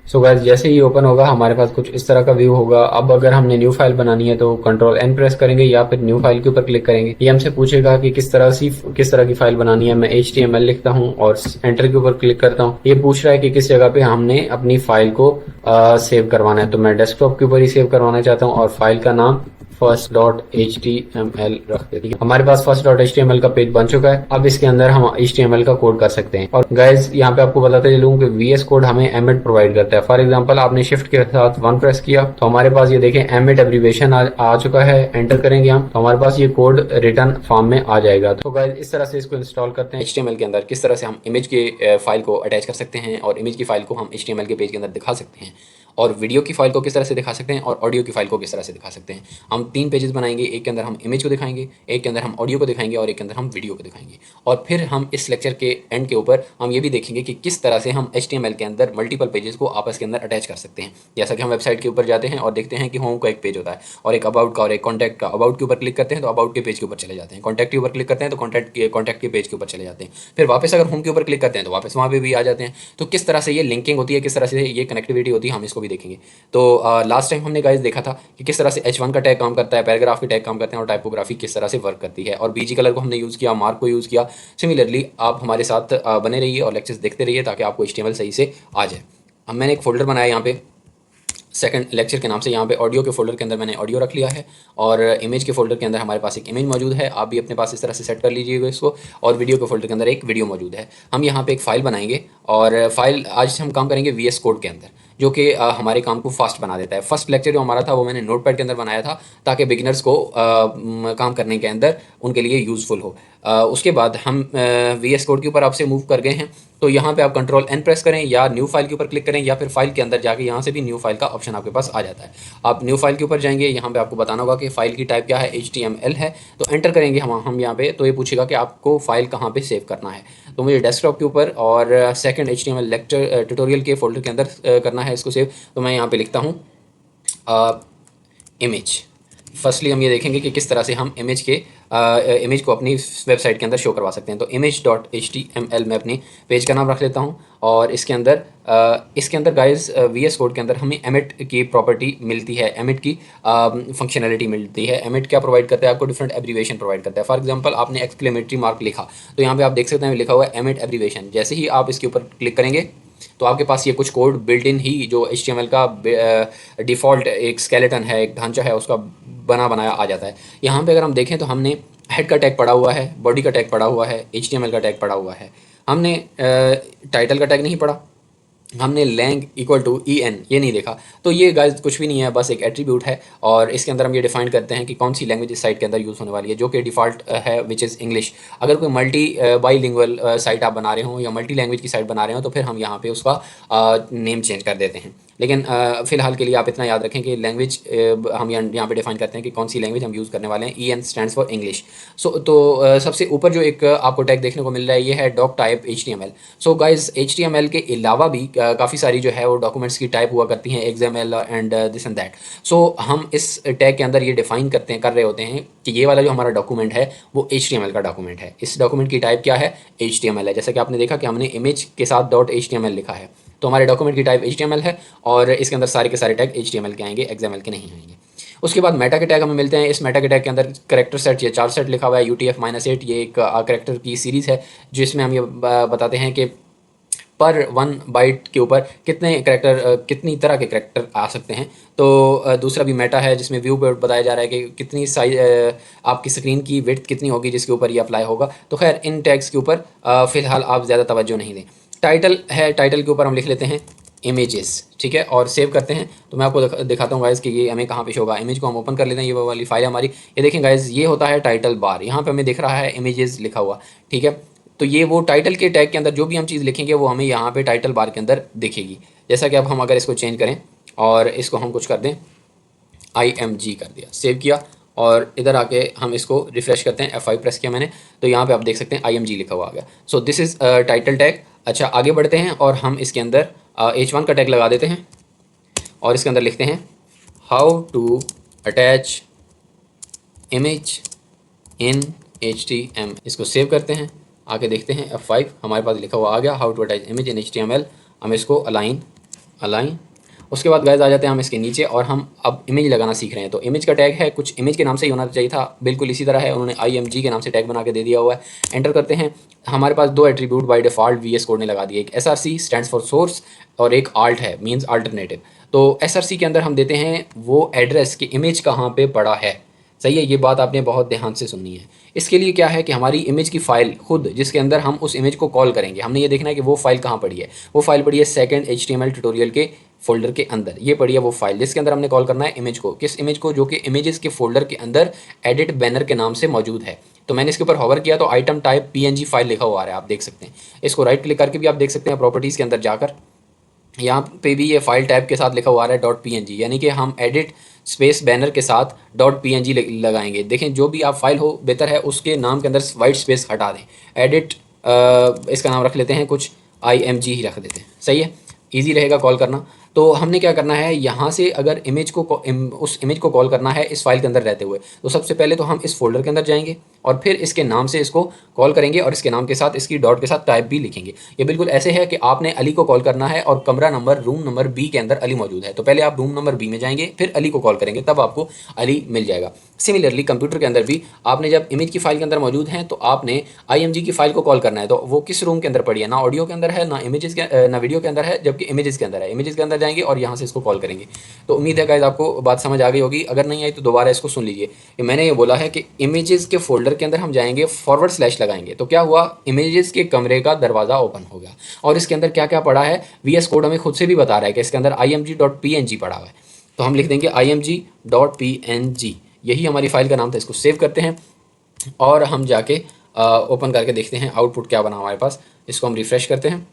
सो गाइस जैसे ही ओपन होगा हमारे पास कुछ इस तरह का व्यू होगा। अब अगर हमने न्यू फाइल बनानी है तो Ctrl+N प्रेस करेंगे या फिर न्यू फाइल के ऊपर क्लिक करेंगे। ये हमसे पूछेगा कि किस तरह की फाइल बनानी है। मैं HTML लिखता हूँ और एंटर के ऊपर क्लिक करता हूँ। ये पूछ रहा है कि किस जगह पे हमने अपनी फाइल को सेव करवाना है। तो मैं डेस्कटॉप के ऊपर ही सेव करवाना चाहता हूँ और फाइल का नाम first.html रख देते हैं। हमारे पास first.html का पेज बन चुका है। अब इसके अंदर हम HTML का कोड कर सकते हैं। और गाइज यहाँ पे आपको बताते चलूं कि VS कोड हमें एमिट प्रोवाइड करता है। फॉर एग्जांपल आपने शिफ्ट के साथ 1 प्रेस किया तो हमारे पास ये देखें एमिट एब्रीविएशन आ चुका है। एंटर करेंगे हम तो हमारे पास ये कोड रिटर्न फॉर्म में आ जाएगा। तो गाइज इस तरह से इसको इंस्टॉल करते हैं। HTML के अंदर किस तरह से हम इमेज के फाइल को अटैच कर सकते हैं और इमेज की फाइल को हम HTML के पेज के अंदर दिखा सकते हैं और वीडियो की फाइल को किस तरह से दिखा सकते हैं और ऑडियो की फाइल को किस तरह से दिखा सकते हैं। हम 3 पेजेस बनाएंगे। एक के अंदर हम इमेज को दिखाएंगे, एक के अंदर हम ऑडियो को दिखाएंगे और एक के अंदर हम वीडियो को दिखाएंगे। और फिर हम इस लेक्चर के एंड के ऊपर हम ये भी देखेंगे कि किस तरह से हम HTML के अंदर मल्टीपल पेजेस को आपस के अंदर अटैच कर सकते हैं। जैसा कि हम वेबसाइट के ऊपर जाते हैं और देखते हैं कि होम का एक पेज होता है और एक अबाउट का और एक कॉन्टैक्ट का। अबाउट के ऊपर क्लिक करते हैं तो अबाउट के पेज के ऊपर चले जाते हैं। कॉन्टैक्ट के ऊपर क्लिक करते हैं तो कॉन्टैक्ट के पेज के ऊपर चले जाते हैं। फिर वापस अगर होम के ऊपर क्लिक करते हैं तो वापस वहाँ पे भी आ जाते हैं। तो किस तरह से ये लिंकिंग होती है, किस तरह से ये कनेक्टिविटी होती है, हम इसको भी देखेंगे। तो लास्ट टाइम हमने गाइस देखा था कि किस तरह से H1 का टैग काम करता है, पैराग्राफ के टैग काम करते हैं और टाइपोग्राफी किस तरह से वर्क करती है। और BG कलर को हमने यूज़ किया, मार्क को यूज़ किया। सिमिलरली आप हमारे साथ बने रहिए और लेक्चर्स देखते रहिए ताकि आपको HTML सही से आ जाए। अब मैंने एक फोल्डर बनाया यहाँ पे सेकंड लेक्चर के नाम से। यहाँ पे ऑडियो के फोल्डर के अंदर मैंने ऑडियो रख लिया है और इमेज के फोल्डर के अंदर हमारे पास एक इमेज मौजूद है। आप भी अपने पास इस तरह से सेट कर लीजिएगा इसको। और वीडियो के फोल्डर के अंदर एक वीडियो मौजूद है। हम यहाँ पे एक फ़ाइल बनाएंगे और फाइल आज हम काम करेंगे VS कोड के अंदर, जो कि हमारे काम को फास्ट बना देता है। फर्स्ट लेक्चर जो हमारा था वो मैंने नोटपैड के अंदर बनाया था ताकि बिगिनर्स को काम करने के अंदर उनके लिए यूज़फुल हो। उसके बाद हम VS कोड के ऊपर आपसे मूव कर गए हैं। तो यहाँ पे आप Ctrl+N प्रेस करें या न्यू फाइल के ऊपर क्लिक करें या फिर फाइल के अंदर जाके यहाँ से भी न्यू फाइल का ऑप्शन आपके पास आ जाता है। आप न्यू फाइल के ऊपर जाएंगे, यहाँ पे आपको बताना होगा कि फाइल की टाइप क्या है, HTML है। तो एंटर करेंगे हम यहाँ पे तो ये पूछेगा कि आपको फाइल कहाँ पे सेव करना है। तो मुझे डेस्कटॉप के ऊपर और सेकंड HTML लेक्चर ट्यूटोरियल के फोल्डर के अंदर करना है इसको सेव। तो मैं यहाँ पे लिखता हूँ इमेज। फर्स्टली हम ये देखेंगे कि किस तरह से हम इमेज को अपनी वेबसाइट के अंदर शो करवा सकते हैं। तो image.html में अपनी पेज का नाम रख लेता हूँ और इसके अंदर गाइस VS कोड के अंदर हमें एमिट की प्रॉपर्टी मिलती है, एमिट की फंक्शनैलिटी मिलती है। एमिट क्या प्रोवाइड करता है आपको? डिफरेंट एब्रीविएशन प्रोवाइड करता है। फॉर एग्जांपल आपने एक्सक्लेमेटरी मार्क लिखा तो यहाँ पे आप देख सकते हैं लिखा हुआ है एमिट एब्रीविएशन। जैसे ही आप इसके ऊपर क्लिक करेंगे तो आपके पास ये कुछ कोड बिल्ट इन ही जो HTML का डिफ़ॉल्ट एक स्केलेटन है, एक ढांचा है, उसका बना बनाया आ जाता है। यहाँ पे अगर हम देखें तो हमने हेड का टैग पड़ा हुआ है, बॉडी का टैग पड़ा हुआ है, HTML का टैग पड़ा हुआ है, हमने टाइटल का टैग नहीं पढ़ा, हमने लैंग इक्वल टू EN ये नहीं देखा। तो ये गाइस कुछ भी नहीं है, बस एक एट्रीब्यूट है और इसके अंदर हम ये डिफाइन करते हैं कि कौन सी लैंग्वेज इस साइट के अंदर यूज़ होने वाली है, जो कि डिफ़ॉल्ट है विच इज़ इंग्लिश। अगर कोई मल्टी बाईलिंगुअल साइट आप बना रहे हो या मल्टी लैंग्वेज की साइट बना रहे हो तो फिर हम यहाँ पे उसका नेम चेंज कर देते हैं। लेकिन फ़िलहाल के लिए आप इतना याद रखें कि लैंग्वेज हम यहाँ पे डिफाइन करते हैं कि कौन सी लैंग्वेज हम यूज़ करने वाले हैं। EN stands for English. तो सबसे ऊपर जो एक आपको टैग देखने को मिल रहा है ये है doc type HTML। So guys HTML के अलावा भी काफ़ी सारी जो है वो डॉक्यूमेंट्स की टाइप हुआ करती हैं, XML and this and that. So हम इस टैग के अंदर ये डिफाइन कर रहे होते हैं कि ये वाला जो हमारा डॉक्यूमेंट है वो HTML का डॉक्यूमेंट है। इस डॉक्यूमेंट की टाइप क्या है? HTML है। जैसा कि आपने देखा कि हमने इमेज के साथ .html लिखा है, तो हमारे डॉक्यूमेंट की टाइप HTML है और इसके अंदर सारे के सारे टैग HTML के आएंगे, XML के नहीं आएंगे। उसके बाद मेटा के टैग हमें मिलते हैं। इस मेटा के टैग के अंदर करेक्टर सेट, ये 4 सेट लिखा हुआ है, UTF-8 ये एक करेक्टर की सीरीज़ है जिसमें हम ये बताते हैं कि पर 1 बाइट के ऊपर कितने करेक्टर, कितनी तरह के करेक्टर आ सकते हैं। तो दूसरा भी मेटा है जिसमें व्यू पे बताया जा रहा है कि कितनी साइज आपकी स्क्रीन की विड्थ कितनी होगी जिसके ऊपर ये अप्लाई होगा। तो खैर इन टैग्स के ऊपर फ़िलहाल आप ज़्यादा तवज्जो नहीं दें। टाइटल है, टाइटल के ऊपर हम लिख लेते हैं इमेजेस, ठीक है, और सेव करते हैं। तो मैं आपको दिखाता हूँ गाइज़ कि ये हमें कहाँ पे शो होगा। इमेज को हम ओपन कर लेते हैं, ये वो वाली फाइल हमारी। ये देखें गाइज़, ये होता है टाइटल बार, यहाँ पे हमें दिख रहा है इमेजेस लिखा हुआ, ठीक है। तो ये वो टाइटल के टैग के अंदर जो भी हम चीज़ लिखेंगे वो हमें यहाँ पे टाइटल बार के अंदर दिखेगी। जैसा कि अब हम अगर इसको चेंज करें और इसको हम कुछ कर दें, IMG कर दिया, सेव किया और इधर आके हम इसको रिफ्रेश करते हैं, F5 प्रेस किया मैंने, तो यहाँ पे आप देख सकते हैं IMG लिखा हुआ आ गया। So this is title tag. अच्छा, आगे बढ़ते हैं और हम इसके अंदर H1 का टैग लगा देते हैं और इसके अंदर लिखते हैं how to attach image in HTML। इसको सेव करते हैं, आके देखते हैं F5 हमारे पास लिखा हुआ आ गया, how to attach image in HTML। हम इसको अलाइन। उसके बाद गाइस आ जाते हैं हम इसके नीचे और हम अब इमेज लगाना सीख रहे हैं। तो इमेज का टैग है, कुछ इमेज के नाम से ही होना चाहिए था, बिल्कुल इसी तरह है, उन्होंने IMG के नाम से टैग बना के दे दिया हुआ है। एंटर करते हैं। हमारे पास 2 attribute by default VS code ने लगा दिए, एक SRC स्टैंड्स फॉर सोर्स और एक ALT है, मीन्स अल्टरनेटिव। तो SRC के अंदर हम देते हैं वो एड्रेस कि इमेज कहाँ पे पड़ा है। सही है, ये बात आपने बहुत ध्यान से सुननी है। इसके लिए क्या है कि हमारी इमेज की फ़ाइल खुद जिसके अंदर हम उस इमेज को कॉल करेंगे, हमने ये देखना है कि वो फाइल कहाँ पड़ी है। वो फाइल पड़ी है सेकंड HTML ट्यूटोरियल के फोल्डर के अंदर, ये पड़ी है वो फाइल जिसके अंदर हमने कॉल करना है इमेज को। किस इमेज को? जो कि इमेजेस के फोल्डर के अंदर एडिट बैनर के नाम से मौजूद है। तो मैंने इसके ऊपर हॉवर किया तो आइटम टाइप PNG फाइल लिखा हुआ आ रहा है, आप देख सकते हैं। इसको राइट क्लिक करके भी आप देख सकते हैं, प्रॉपर्टीज़ के अंदर जाकर यहाँ पे भी ये फाइल टाइप के साथ लिखा हुआ है .png, यानी कि हम एडिट स्पेस बैनर के साथ .png लगाएंगे। देखें, जो भी आप फाइल हो बेहतर है उसके नाम के अंदर वाइट स्पेस हटा दें। एडिट इसका नाम रख लेते हैं कुछ IMG ही रख देते हैं, सही है, ईजी रहेगा कॉल करना। तो हमने क्या करना है, यहाँ से अगर उस इमेज को कॉल करना है इस फाइल के अंदर रहते हुए, तो सबसे पहले तो हम इस फोल्डर के अंदर जाएंगे और फिर इसके नाम से इसको कॉल करेंगे और इसके नाम के साथ इसकी डॉट के साथ टाइप भी लिखेंगे। ये बिल्कुल ऐसे है कि आपने अली को कॉल करना है और कमरा नंबर रूम नंबर B के अंदर अली मौजूद है, तो पहले आप रूम नंबर B में जाएंगे, फिर अली को कॉल करेंगे, तब आपको अली मिल जाएगा। सिमिलरली कंप्यूटर के अंदर भी आपने जब इमेज की फाइल के अंदर मौजूद हैं तो आपने IMG की फाइल को कॉल करना है, तो वो किस रूम के अंदर पड़ी है, ना ऑडियो के अंदर है, ना इमेजेस के, ना वीडियो के अंदर है, जबकि इमेजेस के अंदर है। इमेजेस के अंदर जाएंगे और यहाँ से इसको कॉल करेंगे। तो उम्मीद है गाइस आपको बात समझ आ गई होगी, अगर नहीं आई तो दोबारा इसको सुन लीजिए। मैंने ये बोला है कि इमेजेस के फोल्डर के अंदर हम जाएंगे, फॉरवर्ड स्लैश लगाएंगे, तो क्या हुआ, इमेजेस के कमरे का दरवाज़ा ओपन हो गया और इसके अंदर क्या क्या पड़ा है, VS कोड हमें खुद से भी बता रहा है कि इसके अंदर IMG.png पड़ा हुआ है। तो हम लिख देंगे IMG.png, यही हमारी फाइल का नाम था। इसको सेव करते हैं और हम जाके ओपन करके देखते हैं आउटपुट क्या बना हमारे पास। इसको हम रिफ़्रेश करते हैं,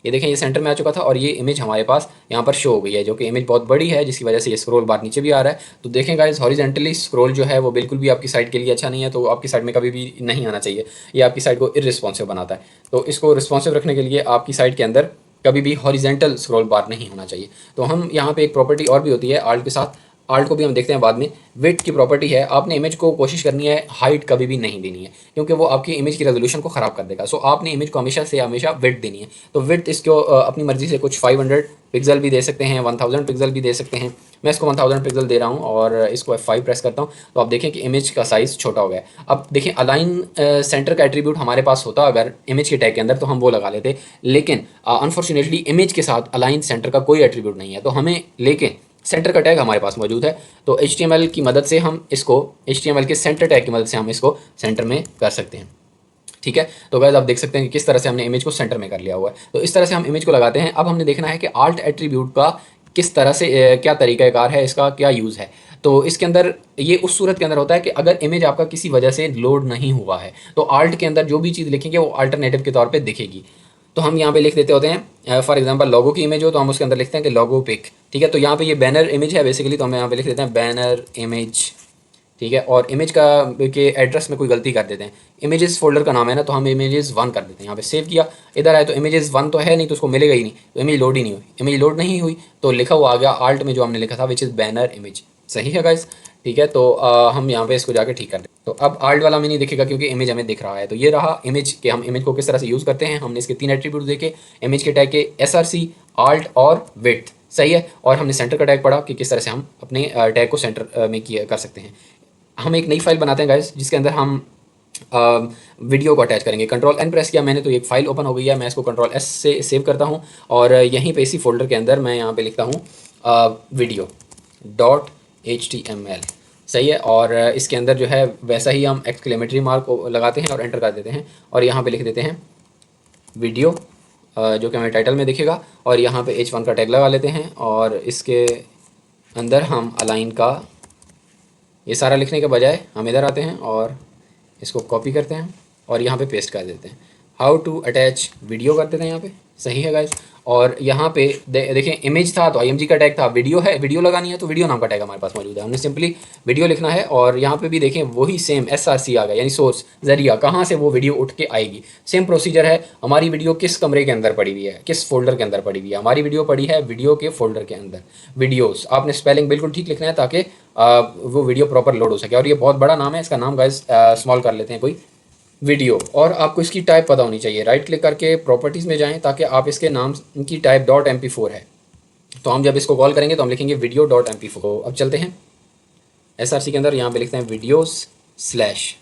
ये देखें ये सेंटर में आ चुका था और ये इमेज हमारे पास यहाँ पर शो हो गई है, जो कि इमेज बहुत बड़ी है जिसकी वजह से ये स्क्रॉल बार नीचे भी आ रहा है। तो देखें गाइस, हॉरिजेंटली स्क्रॉल जो है वो बिल्कुल भी आपकी साइट के लिए अच्छा नहीं है, तो आपकी साइट में कभी भी नहीं आना चाहिए, ये आपकी साइट को इररिस्पॉन्सिव बनाता है। तो इसको रिस्पॉन्सिव रखने के लिए आपकी साइट के अंदर कभी भी हॉरिजेंटल स्क्रॉल बार नहीं होना चाहिए। तो हम यहाँ पे एक प्रॉपर्टी और भी होती है, ALT के साथ आल्ट को भी हम देखते हैं बाद में। विड्थ की प्रॉपर्टी है, आपने इमेज को कोशिश करनी है हाइट कभी भी नहीं देनी है, क्योंकि वो आपकी इमेज की रेजोल्यूशन को ख़राब कर देगा। सो आपने इमेज को हमेशा से हमेशा विड्थ देनी है। तो विड्थ इसको अपनी मर्जी से कुछ 500 पिक्सल भी दे सकते हैं, 1000 पिक्सल भी दे सकते हैं। मैं इसको 1000 पिक्सल दे रहा हूँ और इसको F5 प्रेस करता हूँ, तो आप देखें कि इमेज का साइज़ छोटा हो गया है। अब देखें अलाइन सेंटर का एट्रीब्यूट हमारे पास होता अगर इमेज के टैग के अंदर, तो हम वो लगा लेते, लेकिन अनफॉर्चुनेटली इमेज के साथ अलाइन सेंटर का कोई एट्रीब्यूट नहीं है, तो हमें लेकिन सेंटर का टैग हमारे पास मौजूद है। तो HTML की मदद से हम इसको, HTML के सेंटर टैग की मदद से हम इसको सेंटर में कर सकते हैं। ठीक है, तो गाइस आप देख सकते हैं कि किस तरह से हमने इमेज को सेंटर में कर लिया हुआ है। तो इस तरह से हम इमेज को लगाते हैं। अब हमने देखना है कि आल्ट एट्रीब्यूट का किस तरह से क्या तरीक़ाकार है, इसका क्या यूज़ है। तो इसके अंदर ये उस सूरत के अंदर होता है कि अगर इमेज आपका किसी वजह से लोड नहीं हुआ है, तो आल्ट के अंदर जो भी चीज़ लिखेंगे वो अल्टरनेटिव के तौर पे दिखेगी। तो हम यहाँ पे लिख देते होते हैं, फॉर एग्जांपल लोगो की इमेज हो तो हम उसके अंदर लिखते हैं कि लोगो पिक। ठीक है, तो यहाँ पे ये बैनर इमेज है बेसिकली, तो हम यहाँ पे लिख देते हैं बैनर इमेज। ठीक है, और इमेज का के एड्रेस में कोई गलती कर देते हैं, इमेजेस फोल्डर का नाम है ना, तो हम इमेजेस 1 कर देते हैं। यहाँ पे सेव किया, इधर आए तो इमेजेस 1 तो है नहीं, तो उसको मिलेगा ही नहीं, तो इमेज लोड ही नहीं हुई। इमेज लोड नहीं हुई तो लिखा हुआ आ गया आल्ट में जो हमने लिखा था विच इज़ बैनर इमेज। सही है गाइस। ठीक है, तो हम यहाँ पे इसको जाके ठीक कर दें। तो अब आल्ट वाला में नहीं दिखेगा क्योंकि इमेज हमें दिख रहा है। तो ये रहा इमेज के, हम इमेज को किस तरह से यूज़ करते हैं। हमने इसके 3 एट्रीब्यूट देखे, इमेज के टैग के SRC, आल्ट और विड्थ। सही है, और हमने सेंटर का टैग पढ़ा कि किस तरह से हम अपने टैग को सेंटर में किया कर सकते हैं। हम एक नई फाइल बनाते हैं गाइस, जिसके अंदर हम वीडियो को अटैच करेंगे। कंट्रोल N प्रेस किया मैंने तो एक फ़ाइल ओपन हो गई है। मैं इसको कंट्रोल S से सेव करता हूँ और यहीं पे इसी फोल्डर के अंदर मैं यहाँ पे लिखता हूँ video.html। सही है, और इसके अंदर जो है वैसा ही हम एक्सक्लेमेटरी मार्क लगाते हैं और एंटर कर देते हैं, और यहाँ पे लिख देते हैं वीडियो, जो कि हमें टाइटल में दिखेगा, और यहाँ पे H1 का टैग लगा लेते हैं, और इसके अंदर हम अलाइन का ये सारा लिखने के बजाय हम इधर आते हैं और इसको कॉपी करते हैं और यहाँ पे पेस्ट कर देते हैं। हाउ टू अटैच वीडियो कर देते हैं यहाँ पे। सही है गाइस, और यहाँ पे देखें इमेज था तो IMG का टैग था, वीडियो है, वीडियो लगानी है तो वीडियो नाम का टैग हमारे पास मौजूद है। हमने सिंपली वीडियो लिखना है और यहाँ पे भी देखें वही सेम SRC आ गया, यानी सोर्स जरिया, कहाँ से वो वीडियो उठ के आएगी। सेम प्रोसीजर है। हमारी वीडियो किस कमरे के अंदर पड़ी हुई है, किस फोल्डर के अंदर पड़ी हुई है। हमारी वीडियो पड़ी है वीडियो के फोल्डर के अंदर, वीडियोज़। आपने स्पेलिंग बिल्कुल ठीक लिखना है ताकि वो वीडियो प्रॉपर लोड हो सके। और ये बहुत बड़ा नाम है, इसका नाम गाइस स्मॉल कर लेते हैं कोई, वीडियो। और आपको इसकी टाइप पता होनी चाहिए। राइट क्लिक करके प्रॉपर्टीज़ में जाएं ताकि आप इसके नाम की टाइप .mp4 है, तो हम जब इसको कॉल करेंगे तो हम लिखेंगे video.mp4। अब चलते हैं SRC के अंदर, यहाँ पे लिखते हैं वीडियोस स्लैश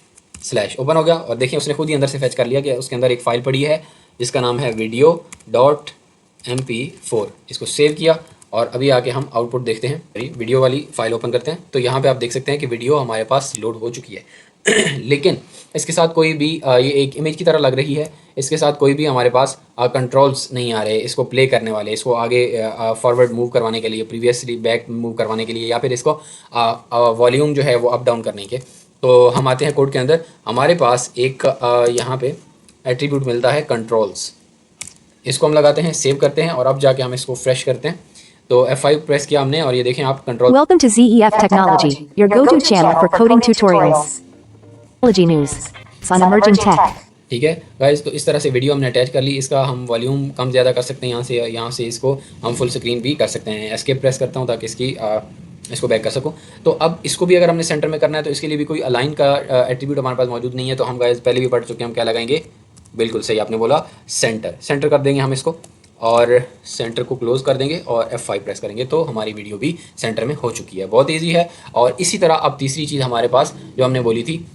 ओपन हो गया, और देखिए उसने खुद ही अंदर से फैच कर लिया कि उसके अंदर एक फ़ाइल पड़ी है जिसका नाम है video.mp4। इसको सेव किया और अभी आके हम आउटपुट देखते हैं। वीडियो वाली फ़ाइल ओपन करते हैं, तो यहाँ पे आप देख सकते हैं कि वीडियो हमारे पास लोड हो चुकी है लेकिन इसके साथ कोई भी ये एक इमेज की तरह लग रही है, इसके साथ कोई भी हमारे पास कंट्रोल्स नहीं आ रहे इसको प्ले करने वाले, इसको आगे फॉरवर्ड मूव करवाने के लिए, प्रीवियसली बैक मूव करवाने के लिए, या फिर इसको वॉल्यूम जो है वो अप डाउन करने के। तो हम आते हैं कोड के अंदर, हमारे पास एक यहाँ पे एट्रीब्यूट मिलता है कंट्रोल्स, इसको हम लगाते हैं, सेव करते हैं, और अब जाके हम इसको फ्रेश करते हैं। तो F5 प्रेस किया हमने और ये देखें आप control. Welcome to ZEF Technology, your go-to channel for coding tutorials. Technology news on emerging tech. ठीक है गाइस, तो इस तरह से वीडियो हमने अटैच कर ली। इसका हम वॉल्यूम कम ज़्यादा कर सकते हैं, यहाँ से इसको हम फुल स्क्रीन भी कर सकते हैं। एस्केप प्रेस करता हूँ ताकि इसको बैक कर सकूँ। तो अब इसको भी अगर हमने सेंटर में करना है तो इसके लिए भी कोई अलाइन का एट्रीब्यूट हमारे पास मौजूद नहीं है, तो हम गाइस पहले भी पढ़ चुके हैं, हम क्या लगाएंगे, बिल्कुल सही आपने बोला, सेंटर कर देंगे हम इसको, और सेंटर को क्लोज़ कर देंगे और F5 प्रेस करेंगे तो हमारी वीडियो भी सेंटर में हो चुकी है। बहुत इजी है। और इसी तरह अब तीसरी चीज़ हमारे पास जो हमने बोली थी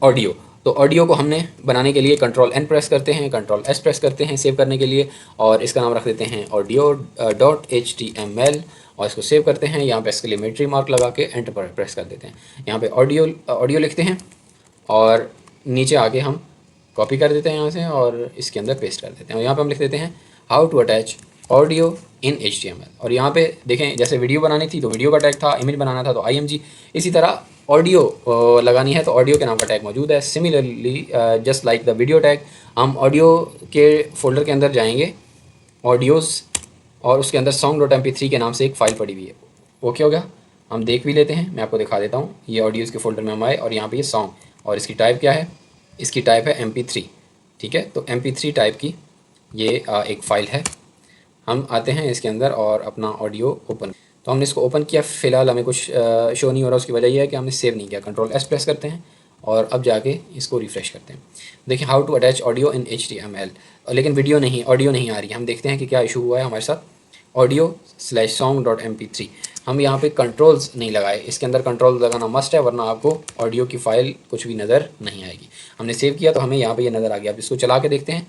ऑडियो, तो ऑडियो को हमने बनाने के लिए कंट्रोल N प्रेस करते हैं, कंट्रोल S प्रेस करते हैं सेव करने के लिए, और इसका नाम रख देते हैं audio.html और इसको सेव करते हैं। यहाँ पे एक्सक्लेमेटरी मार्क लगा के एंटर पर प्रेस कर देते हैं। यहाँ पे ऑडियो लिखते हैं और नीचे आके हम कॉपी कर देते हैं यहाँ से और इसके अंदर पेस्ट कर देते हैं। और यहाँ पे हम लिख देते हैं how to attach audio in HTML, और यहाँ पे देखें जैसे वीडियो बनानी थी तो वीडियो का टैग था, इमेज बनाना था तो IMG, इसी तरह ऑडियो लगानी है तो ऑडियो के नाम का टैग मौजूद है। Similarly just like the video tag, हम ऑडियो के फोल्डर के अंदर जाएंगे, ऑडियोज़, और उसके अंदर song.mp3 के नाम से एक फ़ाइल पड़ी हुई है। ओके हो गया, हम देख भी लेते हैं, मैं आपको दिखा देता हूँ। ये ऑडियोज़ के फोल्डर में हम आए और यहाँ पे ये सॉन्ग, और इसकी टाइप क्या है, इसकी टाइप है MP3। ठीक है, तो MP3 टाइप की ये एक फ़ाइल है। हम आते हैं इसके अंदर और अपना ऑडियो ओपन, तो हमने इसको ओपन किया, फ़िलहाल हमें कुछ शो नहीं हो रहा। उसकी वजह यह है कि हमने सेव नहीं किया। कंट्रोल एस प्रेस करते हैं और अब जाके इसको रिफ़्रेश करते हैं। देखिए how to attach audio in HTML, लेकिन वीडियो नहीं, ऑडियो नहीं आ रही है। हम देखते हैं कि क्या इशू हुआ है हमारे साथ। audio/song.mp3 हम यहाँ पे कंट्रोल्स नहीं लगाए, इसके अंदर कंट्रोल लगाना मस्ट है, वरना आपको ऑडियो की फ़ाइल कुछ भी नज़र नहीं आएगी। हमने सेव किया तो हमें यहाँ पे ये नज़र आ गया। अब इसको चला के देखते हैं।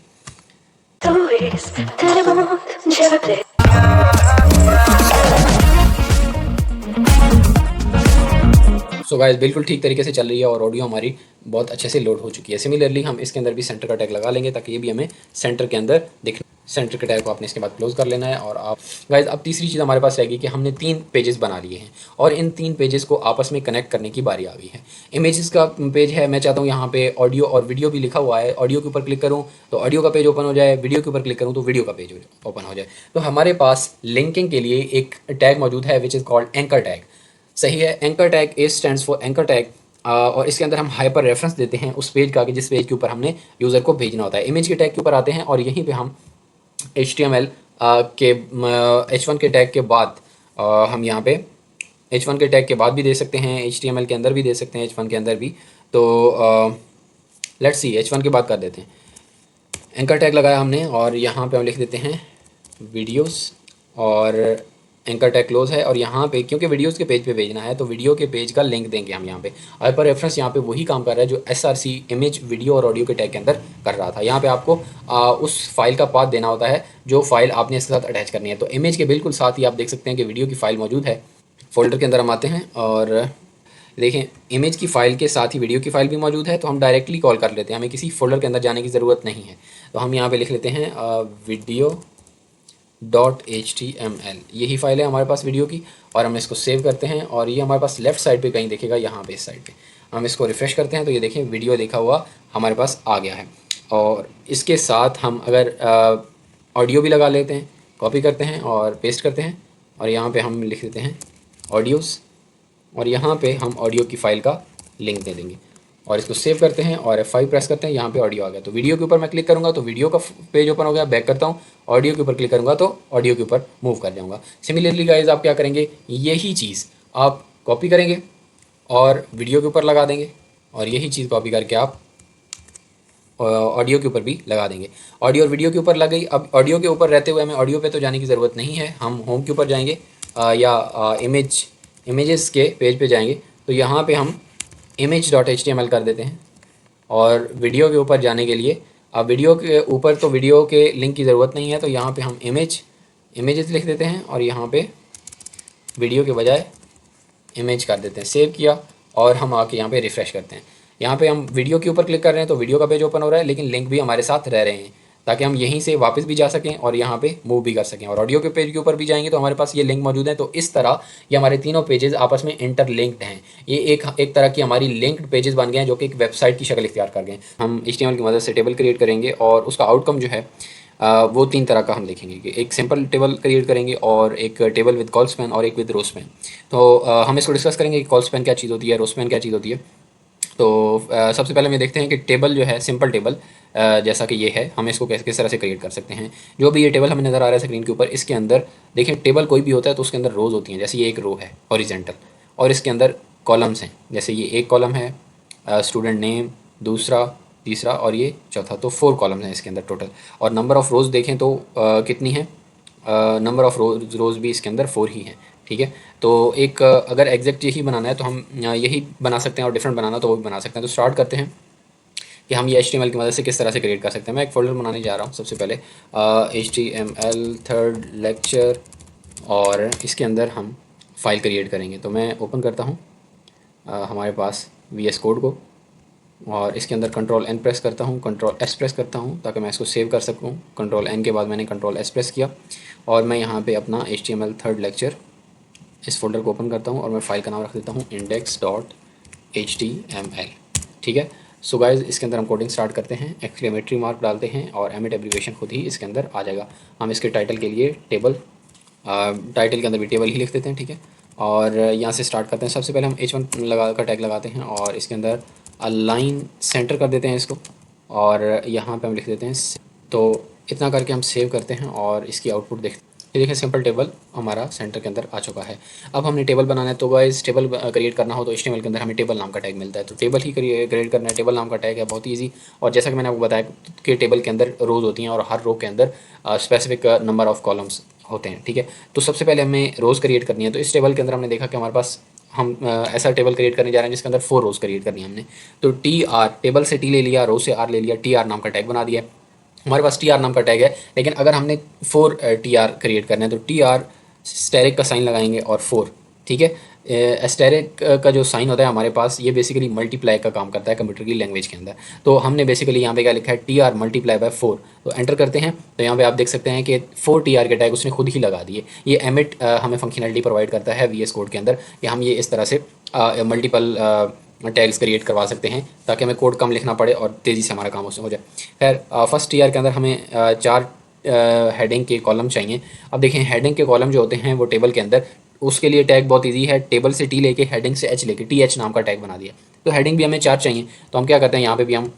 सो गाइस बिल्कुल ठीक तरीके से चल रही है और ऑडियो हमारी बहुत अच्छे से लोड हो चुकी है। सिमिलरली हम इसके अंदर भी सेंटर का टैग लगा लेंगे ताकि ये भी हमें सेंटर के अंदर दिखे। सेंटर के टैग को आपने इसके बाद क्लोज कर लेना है। और आप गाइस अब तीसरी चीज़ हमारे पास रहेगी कि हमने 3 पेजेस बना लिए हैं और इन 3 पेजेस को आपस में कनेक्ट करने की बारी आ गई है। इमेजेस का पेज है, मैं चाहता हूँ यहाँ पे ऑडियो और वीडियो भी लिखा हुआ है। ऑडियो के ऊपर क्लिक करूँ तो ऑडियो का पेज ओपन हो जाए, वीडियो के ऊपर क्लिक करूँ तो वीडियो का पेज ओपन हो जाए। तो हमारे पास लिंकिंग के लिए एक टैग मौजूद है which is called anchor tag. सही है, anchor tag A stands for anchor tag. और इसके अंदर हम हाइपर रेफरेंस देते हैं उस पेज का कि जिस पेज के ऊपर हमने यूज़र को भेजना होता है। इमेज के टैग के ऊपर आते हैं और यहीं पे हम HTML के H1 के टैग के बाद हम यहाँ पे H1 के टैग के बाद भी दे सकते हैं, HTML के अंदर भी दे सकते हैं, H1 के अंदर भी। तो लेट्स सी, H1 के बाद कर देते हैं। एंकर टैग लगाया हमने और यहाँ पे हम लिख देते हैं वीडियोस और एंकर टैग क्लोज है। और यहाँ पे क्योंकि वीडियोस के पेज पे भेजना है तो वीडियो के पेज का लिंक देंगे हम यहाँ पे। हाइपर रेफरेंस यहाँ पे वही काम कर रहा है जो SRC इमेज, वीडियो और ऑडियो के टैग के अंदर कर रहा था। यहाँ पे आपको उस फाइल का पाथ देना होता है जो फाइल आपने इसके साथ अटैच करनी है। तो इमेज के बिल्कुल साथ ही आप देख सकते हैं कि वीडियो की फ़ाइल मौजूद है। फोल्डर के अंदर हम आते हैं और देखें इमेज की फ़ाइल के साथ ही वीडियो की फ़ाइल भी मौजूद है। तो हम डायरेक्टली कॉल कर लेते हैं, हमें किसी फोल्डर के अंदर जाने की ज़रूरत नहीं है। तो हम यहाँ पे लिख लेते हैं video.html, यही फाइल है हमारे पास वीडियो की। और हम इसको सेव करते हैं और ये हमारे पास लेफ़्ट साइड पे कहीं दिखेगा, यहाँ पे इस साइड पे। हम इसको रिफ़्रेश करते हैं तो ये देखें वीडियो लिखा हुआ हमारे पास आ गया है। और इसके साथ हम अगर ऑडियो भी लगा लेते हैं, कॉपी करते हैं और पेस्ट करते हैं और यहाँ पे हम लिख देते हैं ऑडियोज़ और यहाँ पे हम ऑडियो की फ़ाइल का लिंक दे देंगे और इसको सेव करते हैं और F5 प्रेस करते हैं। यहाँ पे ऑडियो आ गया। तो वीडियो के ऊपर मैं क्लिक करूँगा तो वीडियो का पेज ओपन हो गया। बैक करता हूँ, ऑडियो के ऊपर क्लिक करूँगा तो ऑडियो के ऊपर मूव कर जाऊँगा। सिमिलरली गाइज आप क्या करेंगे, यही चीज़ आप कॉपी करेंगे और वीडियो के ऊपर लगा देंगे और यही चीज़ कॉपी करके आप ऑडियो के ऊपर भी लगा देंगे। ऑडियो और वीडियो के ऊपर लग गई। अब ऑडियो के ऊपर रहते हुए हमें ऑडियो पे तो जाने की ज़रूरत नहीं है। हम होम के ऊपर जाएंगे या इमेजेस के पेज पे जाएंगे तो यहाँ पे हम image.html कर देते हैं। और वीडियो के ऊपर जाने के लिए, अब वीडियो के ऊपर तो वीडियो के लिंक की ज़रूरत नहीं है तो यहाँ पे हम इमेजेस लिख देते हैं और यहाँ पे वीडियो के बजाय इमेज कर देते हैं। सेव किया और हम आके यहाँ पे रिफ़्रेश करते हैं। यहाँ पे हम वीडियो के ऊपर क्लिक कर रहे हैं तो वीडियो का पेज ओपन हो रहा है, लेकिन लिंक भी हमारे साथ रह रहे हैं ताकि हम यहीं से वापस भी जा सकें और यहाँ पे मूव भी कर सकें। और ऑडियो के पेज के ऊपर भी जाएंगे तो हमारे पास ये लिंक मौजूद है। तो इस तरह ये हमारे तीनों पेजेस आपस में इंटरलिंक्ड हैं। ये एक तरह की हमारी लिंक्ड पेजेस बन गए हैं जो कि एक वेबसाइट की शक्ल इख्तियार कर गए। हम HTML की मदद से टेबल क्रिएट करेंगे और उसका आउटकम जो है वो 3 तरह का हम देखेंगे कि एक सिंपल टेबल क्रिएट करेंगे और एक टेबल विद कॉल स्पैन और एक विद रो स्पैन। तो हम इसको डिस्कस करेंगे कि कॉल स्पैन क्या चीज़ होती है, रो स्पैन क्या चीज़ होती है। तो सबसे पहले हम देखते हैं कि टेबल जो है, सिंपल टेबल जैसा कि ये है, हम इसको किस तरह से क्रिएट कर सकते हैं। जो भी ये टेबल हमें नज़र आ रहा है स्क्रीन के ऊपर, इसके अंदर देखिए टेबल कोई भी होता है तो उसके अंदर रोज़ होती हैं। जैसे ये एक रो है हॉरिजेंटल और इसके अंदर कॉलम्स हैं। जैसे ये एक कॉलम है स्टूडेंट नेम, दूसरा, तीसरा और ये चौथा। तो 4 कॉलम्स हैं इसके अंदर टोटल। और नंबर ऑफ़ रोज़ देखें तो कितनी है, नंबर ऑफ़ रोज़ भी इसके अंदर 4 ही हैं। ठीक है, तो एक अगर एग्जैक्ट यही बनाना है तो हम यही बना सकते हैं और डिफरेंट बनाना तो वो भी बना सकते हैं। तो स्टार्ट करते हैं कि हम ये HTML की मदद से किस तरह से क्रिएट कर सकते हैं। मैं एक फ़ोल्डर बनाने जा रहा हूँ सबसे पहले HTML 3rd लेक्चर और इसके अंदर हम फाइल क्रिएट करेंगे। तो मैं ओपन करता हूँ हमारे पास VS कोड को और इसके अंदर Ctrl+N प्रेस करता हूँ, Ctrl+S प्रेस करता हूँ ताकि मैं इसको सेव कर सकूँ। Ctrl+N के बाद मैंने Ctrl+S प्रेस किया और मैं यहाँ पे अपना HTML 3rd लेक्चर इस फोल्डर को ओपन करता हूँ और मैं फ़ाइल का नाम रख देता हूँ index.html। ठीक है, सो गाइस इसके अंदर हम कोडिंग स्टार्ट करते हैं। एक्सक्लेमेटरी मार्क डालते हैं और एमिट एब्रीविएशन खुद ही इसके अंदर आ जाएगा। हम इसके टाइटल के लिए टेबल, टाइटल के अंदर भी टेबल ही लिख देते हैं। ठीक है, और यहाँ से स्टार्ट करते हैं। सबसे पहले हम H1 लगा कर टैग लगाते हैं और इसके अंदर अलाइन सेंटर कर देते हैं इसको और यहाँ पे हम लिख देते हैं। तो इतना करके हम सेव करते हैं और इसकी आउटपुट देखते हैं। ये देखिए सिंपल टेबल हमारा सेंटर के अंदर आ चुका है। अब हमने टेबल बनाना है, तो गाइस टेबल क्रिएट करना हो तो HTML के अंदर हमें टेबल नाम का टैग मिलता है, तो टेबल ही क्रिएट करना है। टेबल नाम का टैग है बहुत ईजी, और जैसा कि मैंने आपको बताया कि टेबल के अंदर रोज़ होती हैं और हर रो के अंदर स्पेसिफिक नंबर ऑफ कॉलम्स होते हैं, ठीक है। तो सबसे पहले हमें रोज़ क्रिएट करनी है, तो इस टेबल के अंदर हमने देखा कि हमारे पास हम ऐसा टेबल क्रिएट करने जा रहे हैं जिसके अंदर 4 रोज़ क्रिएट करनी है हमने। तो TR, टेबल से T ले लिया, रो से R ले लिया, TR नाम का टैग बना दिया। हमारे पास TR नाम का टैग है, लेकिन अगर हमने 4 TR क्रिएट करना है तो TR स्टेरिक का साइन लगाएंगे और 4, ठीक है। एस्टेरिक का जो साइन होता है हमारे पास, ये बेसिकली मल्टीप्लाई का काम करता है कंप्यूटर की लैंग्वेज के अंदर। तो हमने बेसिकली यहाँ पे क्या लिखा है, TR मल्टीप्लाई बाय 4, तो एंटर करते हैं। तो यहाँ पे आप देख सकते हैं कि 4 TR के टैग उसने खुद ही लगा दिए। ये एमिट हमें फंक्शनलिटी प्रोवाइड करता है VS कोड के अंदर कि हम ये इस तरह से मल्टीपल टैग्स क्रिएट करवा सकते हैं ताकि हमें कोड कम लिखना पड़े और तेज़ी से हमारा काम उसमें हो जाए। खैर फर्स्ट TR के अंदर हमें 4 हेडिंग के कॉलम चाहिए। अब देखें हेडिंग के कॉलम जो होते हैं वो टेबल के अंदर, उसके लिए टैग बहुत इजी है। टेबल से T लेके हेडिंग से H लेके TH नाम का टैग बना दिया। तो हेडिंग भी हमें 4 चाहिए, तो हम क्या करते हैं यहाँ पे भी हम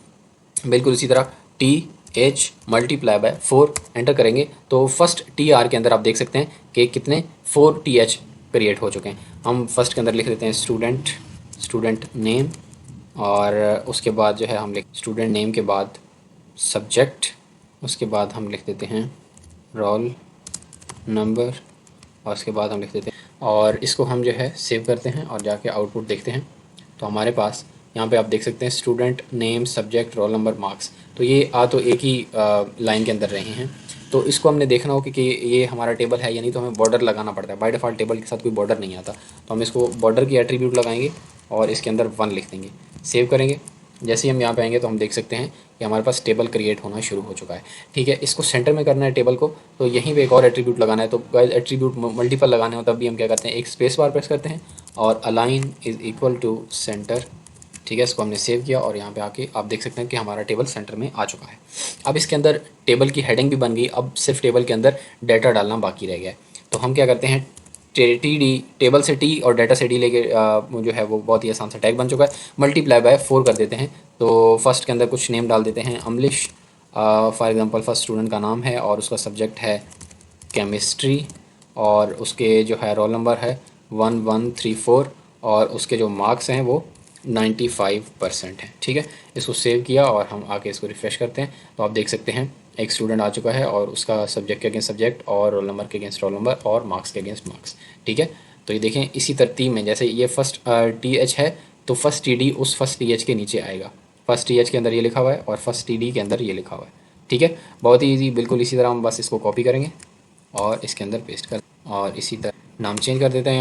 बिल्कुल इसी तरह TH मल्टीप्लाई बाय 4 एंटर करेंगे। तो फर्स्ट TR के अंदर आप देख सकते हैं कि कितने 4 TH क्रिएट हो चुके हैं। हम फर्स्ट के अंदर लिख देते हैं स्टूडेंट नेम, और उसके बाद जो है हम लिख स्टूडेंट नेम के बाद सब्जेक्ट, उसके बाद हम लिख देते हैं रोल नंबर, और उसके बाद हम लिख देते हैं, और इसको हम जो है सेव करते हैं और जाके आउटपुट देखते हैं। तो हमारे पास यहाँ पे आप देख सकते हैं student name subject roll number marks, तो ये तो एक ही लाइन के अंदर रहे हैं। तो इसको हमने देखना हो कि ये हमारा टेबल है या नहीं, तो हमें बॉर्डर लगाना पड़ता है। बाय डिफ़ॉल्ट टेबल के साथ कोई बॉर्डर नहीं आता, तो हम इसको बॉर्डर की एट्रीब्यूट लगाएंगे और इसके अंदर 1 लिख देंगे, सेव करेंगे। जैसे ही हम यहाँ पे आएंगे तो हम देख सकते हैं कि हमारे पास टेबल क्रिएट होना शुरू हो चुका है, ठीक है। इसको सेंटर में करना है टेबल को, तो यहीं पे एक और एट्रीब्यूट लगाना है। तो गाइस एट्रीब्यूट मल्टीपल लगाने हो तब भी हम क्या करते हैं, एक स्पेस बार प्रेस करते हैं और align is equal to centre, ठीक है। इसको हमने सेव किया और यहाँ पे आके आप देख सकते हैं कि हमारा टेबल सेंटर में आ चुका है। अब इसके अंदर टेबल की हेडिंग भी बन गई, अब सिर्फ टेबल के अंदर डाटा डालना बाकी रह गया है। तो हम क्या करते हैं, TD टेबल से T और डाटा से D लेके जो है वो बहुत ही आसान सा टैग बन चुका है। मल्टीप्लाई बाय 4 कर देते हैं। तो फर्स्ट के अंदर कुछ नेम डाल देते हैं, अमलिश फॉर एग्जांपल फर्स्ट स्टूडेंट का नाम है और उसका सब्जेक्ट है केमिस्ट्री, और उसके जो है रोल नंबर है 1134, और उसके जो मार्क्स हैं वो 95% है, ठीक है। इसको सेव किया और हम आके इसको रिफ़्रेश करते हैं, तो आप देख सकते हैं एक स्टूडेंट आ चुका है और उसका सब्जेक्ट के अगेंस्ट सब्जेक्ट और रोल नंबर के अगेंस्ट रोल नंबर और मार्क्स के अगेंस्ट मार्क्स, ठीक है। तो ये देखें इसी तरतीब में, जैसे ये फर्स्ट TH है तो फर्स्ट TD उस फर्स्ट TH के नीचे आएगा। फर्स्ट TH के अंदर ये लिखा हुआ है और फर्स्ट TD के अंदर ये लिखा हुआ है, ठीक है। बहुत ही ईजी, बिल्कुल इसी तरह हम बस इसको कॉपी करेंगे और इसके अंदर पेस्ट कर, और इसी तरह नाम चेंज कर देते हैं।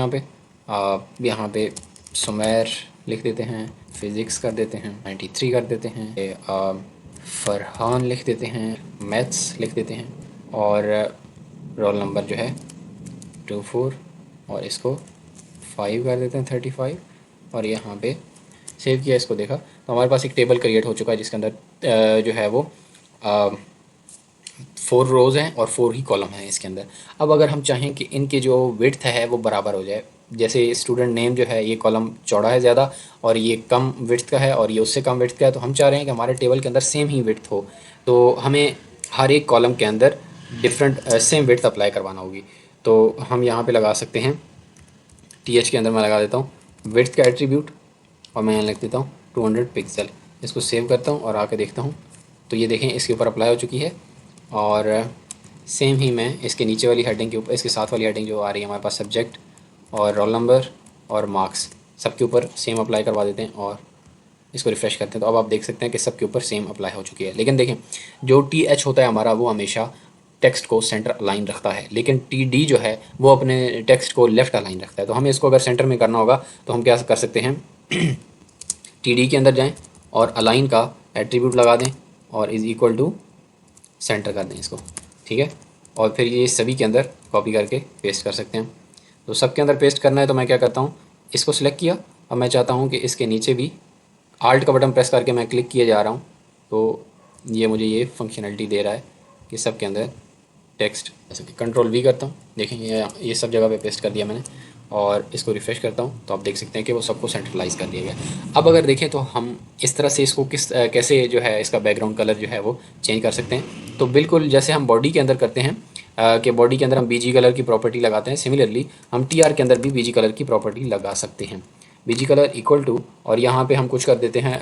यहाँ पे सुमेर लिख देते हैं, फिज़िक्स कर देते हैं 93 कर देते हैं, फरहान लिख देते हैं, मैथ्स लिख देते हैं, और रोल नंबर जो है 24, और इसको 5 कर देते हैं 35, और यहाँ पे सेव किया, इसको देखा तो हमारे पास एक टेबल क्रिएट हो चुका है जिसके अंदर जो है वो 4 रोज़ हैं और 4 ही कॉलम हैं इसके अंदर। अब अगर हम चाहें कि इनके जो विड्थ है वो बराबर हो जाए, जैसे स्टूडेंट नेम जो है ये कॉलम चौड़ा है ज़्यादा और ये कम विड्थ का है और ये उससे कम विड्थ का है, तो हम चाह रहे हैं कि हमारे टेबल के अंदर सेम ही विड्थ हो, तो हमें हर एक कॉलम के अंदर डिफरेंट सेम विड्थ अप्लाई करवाना होगी। तो हम यहाँ पे लगा सकते हैं TH के अंदर मैं लगा देता हूँ विड्थ का एट्रीब्यूट, और मैं यहाँ लिख देता हूँ 200 पिक्सल। इसको सेव करता हूँ और आके देखता हूँ, तो ये देखें इसके ऊपर अप्लाई हो चुकी है। और सेम ही मैं इसके नीचे वाली हेडिंग के ऊपर, इसके साथ वाली हेडिंग जो आ रही है हमारे पास सब्जेक्ट और रोल नंबर और मार्क्स, सबके ऊपर सेम अप्लाई करवा देते हैं और इसको रिफ़्रेश करते हैं। तो अब आप देख सकते हैं कि सबके ऊपर सेम अप्लाई हो चुकी है। लेकिन देखें जो TH होता है हमारा वो हमेशा टेक्स्ट को सेंटर अलाइन रखता है, लेकिन TD जो है वो अपने टेक्स्ट को लेफ़्ट अलाइन रखता है। तो हमें इसको अगर सेंटर में करना होगा तो हम क्या कर सकते हैं, TD के अंदर जाएँ और अलाइन का एट्रीब्यूट लगा दें और इज़ इक्वल टू सेंटर कर दें इसको, ठीक है। और फिर ये सभी के अंदर कॉपी करके पेस्ट कर सकते हैं। तो सबके अंदर पेस्ट करना है तो मैं क्या करता हूँ, इसको सिलेक्ट किया, अब मैं चाहता हूँ कि इसके नीचे भी आल्ट का बटन प्रेस करके मैं क्लिक किए जा रहा हूँ, तो ये मुझे ये फंक्शनलिटी दे रहा है कि सब के अंदर टेक्स्ट, जैसे कि कंट्रोल V करता हूँ, देखेंगे ये सब जगह पे पेस्ट कर दिया मैंने, और इसको रिफ़्रेश करता हूँ तो आप देख सकते हैं कि वो सबको सेंट्रलाइज कर दिया गया। अब अगर देखें तो हम इस तरह से इसको कैसे जो है इसका बैकग्राउंड कलर जो है वो चेंज कर सकते हैं। तो बिल्कुल जैसे हम बॉडी के अंदर करते हैं के बॉडी के अंदर हम बीजी कलर की प्रॉपर्टी लगाते हैं, सिमिलरली हम टी आर के अंदर भी बीजी कलर की प्रॉपर्टी लगा सकते हैं। बीजी कलर इक्वल टू, और यहाँ पे हम कुछ कर देते हैं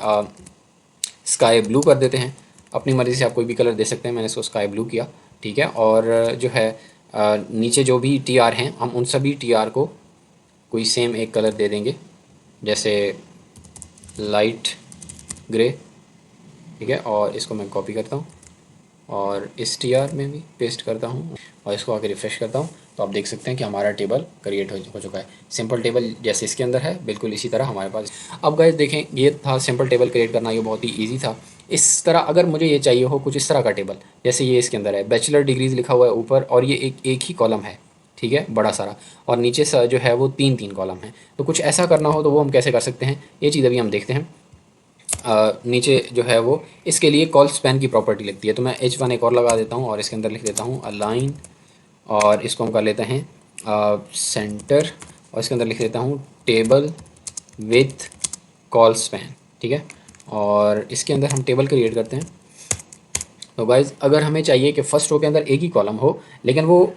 स्काई ब्लू कर देते हैं। अपनी मर्ज़ी से आप कोई भी कलर दे सकते हैं, मैंने इसको स्काई ब्लू किया, ठीक है। और जो है नीचे जो भी टी आर हैं हम उन सभी टी आर को कोई सेम एक कलर दे देंगे, जैसे लाइट ग्रे, ठीक है। और इसको मैं कॉपी करता हूँ और इस टी आर में भी पेस्ट करता हूँ और इसको आके रिफ़्रेश करता हूँ, तो आप देख सकते हैं कि हमारा टेबल क्रिएट हो चुका है। सिंपल टेबल जैसे इसके अंदर है बिल्कुल इसी तरह हमारे पास। अब गाइस देखें, ये था सिंपल टेबल क्रिएट करना, ये बहुत ही ईजी था। इस तरह अगर मुझे ये चाहिए हो कुछ इस तरह का टेबल, जैसे ये इसके अंदर है, बैचलर डिग्रीज लिखा हुआ है ऊपर, और ये एक ही कॉलम है, ठीक है, बड़ा सारा, और नीचे जो है वो तीन कॉलम है। तो कुछ ऐसा करना हो तो वो हम कैसे कर सकते हैं, ये चीज़ अभी हम देखते हैं। नीचे जो है वो इसके लिए कॉल स्पैन की प्रॉपर्टी लगती है, तो मैं H1 एक और लगा देता हूँ और इसके अंदर लिख देता हूँ अलाइन, और इसको हम कर लेते हैं सेंटर, और इसके अंदर लिख देता हूँ टेबल विथ कॉल स्पैन, ठीक है। और इसके अंदर हम टेबल क्रिएट करते हैं। तो गाइज़ अगर हमें चाहिए कि फर्स्ट रो के अंदर एक ही कॉलम हो, लेकिन वो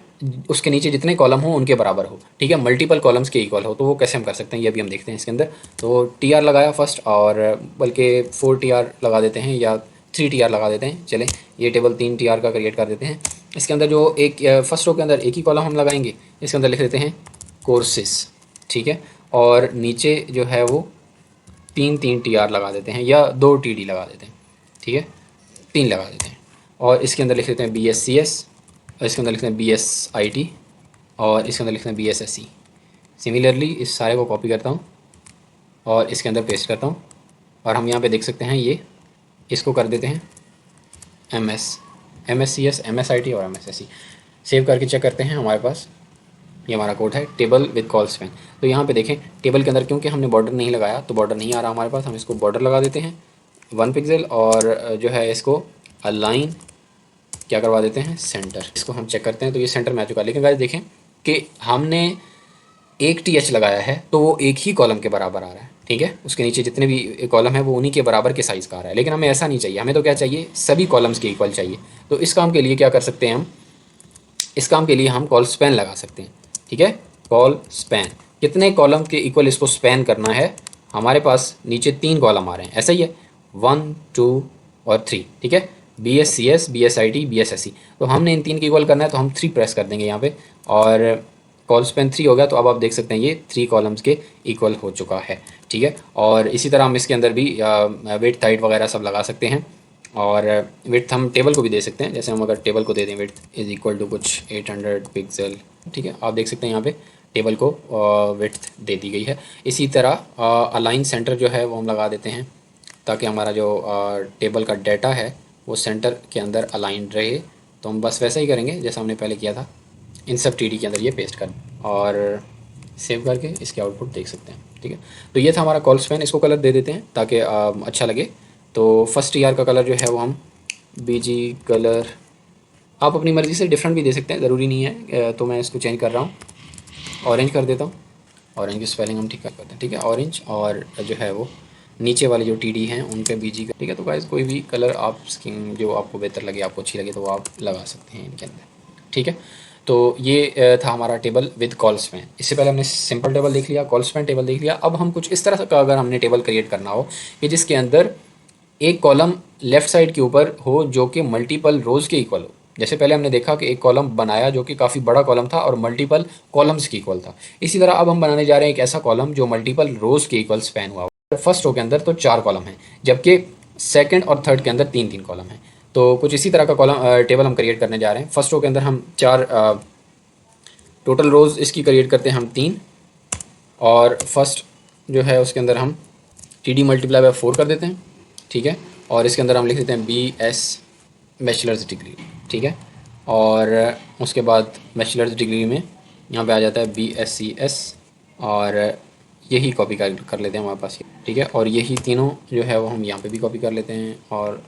उसके नीचे जितने कॉलम हो उनके बराबर हो, ठीक है, मल्टीपल कॉलम्स के इक्वल हो, तो वो कैसे हम कर सकते हैं ये अभी हम देखते हैं इसके अंदर। तो टी आर लगाया फर्स्ट, और बल्कि 4 टी आर लगा देते हैं या 3 टी आर लगा देते हैं। चलें, ये टेबल 3 टी आर का क्रिएट कर देते हैं। इसके अंदर जो एक फर्स्ट रो के अंदर एक ही कॉलम हम लगाएंगे, इसके अंदर लिख देते हैं कोर्सेस, ठीक है। और नीचे जो है वो 3 टी आर लगा देते हैं या 2 टी डी लगा देते हैं, ठीक है, 3 लगा देते हैं। और इसके अंदर लिख देते हैं BSCS, और इसके अंदर लिखते हैं BSIT, और इसके अंदर लिखते हैं BSSC। सिमिलरली इस सारे को कॉपी करता हूँ और इसके अंदर पेस्ट करता हूँ, और हम यहाँ पे देख सकते हैं ये इसको कर देते हैं MSCS, MSIT और MSSC। सेव करके चेक करते हैं, हमारे पास ये हमारा कोड है टेबल विद कॉल स्पैन। तो यहाँ पे देखें टेबल के अंदर क्योंकि हमने बॉर्डर नहीं लगाया तो बॉर्डर नहीं आ रहा हमारे पास, हम इसको बॉर्डर लगा देते हैं 1 पिक्सल, और जो है इसको अलाइन क्या करवा देते हैं सेंटर। इसको हम चेक करते हैं तो ये सेंटर में आ चुका है। लेकिन गाइस देखें कि हमने एक TH लगाया है तो वो एक ही कॉलम के बराबर आ रहा है, ठीक है। उसके नीचे जितने भी कॉलम है वो उन्हीं के बराबर के साइज़ का आ रहा है, लेकिन हमें ऐसा नहीं चाहिए, हमें तो क्या चाहिए, सभी कॉलम्स के इक्वल चाहिए। तो इस काम के लिए क्या कर सकते हैं हम, इस काम के लिए हम कॉल स्पैन लगा सकते हैं, ठीक है। कॉल स्पैन, कितने कॉलम के इक्वल इसको स्पैन करना है, हमारे पास नीचे 3 कॉलम आ रहे हैं, ऐसा ही है 1 2 और 3, ठीक है, BSCS, BSIT, BSSC। तो हमने इन 3 के इक्वल करना है तो हम 3 प्रेस कर देंगे यहाँ पे, और कॉल स्पैन 3 हो गया। तो अब आप देख सकते हैं ये 3 कॉलम्स के इक्वल हो चुका है, ठीक है। और इसी तरह हम इसके अंदर भी विड्थ हाइट वगैरह सब लगा सकते हैं, और विड्थ हम टेबल को भी दे सकते हैं। जैसे हम अगर टेबल को दे दें विड्थ इज़ इक्वल टू कुछ 800 पिक्सल, ठीक है, आप देख सकते हैं यहाँ पे टेबल को विड्थ दे दी गई है। इसी तरह अलाइन सेंटर जो है वो हम लगा देते हैं ताकि हमारा जो टेबल का डाटा है वो सेंटर के अंदर अलाइन रहे। तो हम बस वैसा ही करेंगे जैसा हमने पहले किया था, इन सब TD के अंदर ये पेस्ट कर और सेव करके इसके आउटपुट देख सकते हैं, ठीक है। तो ये था हमारा कॉल स्पैन। इसको कलर दे देते हैं ताकि अच्छा लगे। तो फर्स्ट TR का कलर जो है वो हम BG कलर, आप अपनी मर्ज़ी से डिफरेंट भी दे सकते हैं, ज़रूरी नहीं है। तो मैं इसको चेंज कर रहा हूँ, ऑरेंज कर देता हूँ। ऑरेंज की स्पेलिंग हम ठीक कर देते हैं, ठीक है, ऑरेंज। और जो है वो नीचे वाले जो TD हैं उन पे BG का, ठीक है। तो गाइस कोई भी कलर आप स्किन जो आपको बेहतर लगे, आपको अच्छी लगे तो वो आप लगा सकते हैं इनके अंदर, ठीक है। तो ये था हमारा टेबल विद कॉल स्पैन। इससे पहले हमने सिंपल टेबल देख लिया, कॉल स्पैन टेबल देख लिया। अब हम कुछ इस तरह का अगर हमने टेबल क्रिएट करना हो कि जिसके अंदर एक कॉलम लेफ़्ट साइड के ऊपर हो जो कि मल्टीपल रोज़ के इक्वल हो। जैसे पहले हमने देखा कि एक कॉलम बनाया जो कि काफ़ी बड़ा कॉलम था और मल्टीपल कॉलम्स के इक्वल था। इसी तरह अब हम बनाने जा रहे हैं एक ऐसा कॉलम जो मल्टीपल रोज़ के इक्वल स्पैन हुआ। फर्स्ट रो के अंदर तो 4 कॉलम हैं, जबकि सेकंड और थर्ड के अंदर 3 कॉलम हैं। तो कुछ इसी तरह का कॉलम टेबल हम क्रिएट करने जा रहे हैं। फर्स्ट रो के अंदर हम 4 टोटल रोज़ इसकी क्रिएट करते हैं हम 3, और फर्स्ट जो है उसके अंदर हम TD मल्टीप्लाई बाय 4 कर देते हैं, ठीक है। और इसके अंदर हम लिख देते हैं BS बैचलर्स डिग्री, ठीक है। और उसके बाद बैचलर्स डिग्री में यहाँ पे आ जाता है BSCS, और यही कॉपी कर लेते हैं हमारे पास, ठीक है। और यही तीनों जो है वो हम यहाँ पे भी कॉपी कर लेते हैं और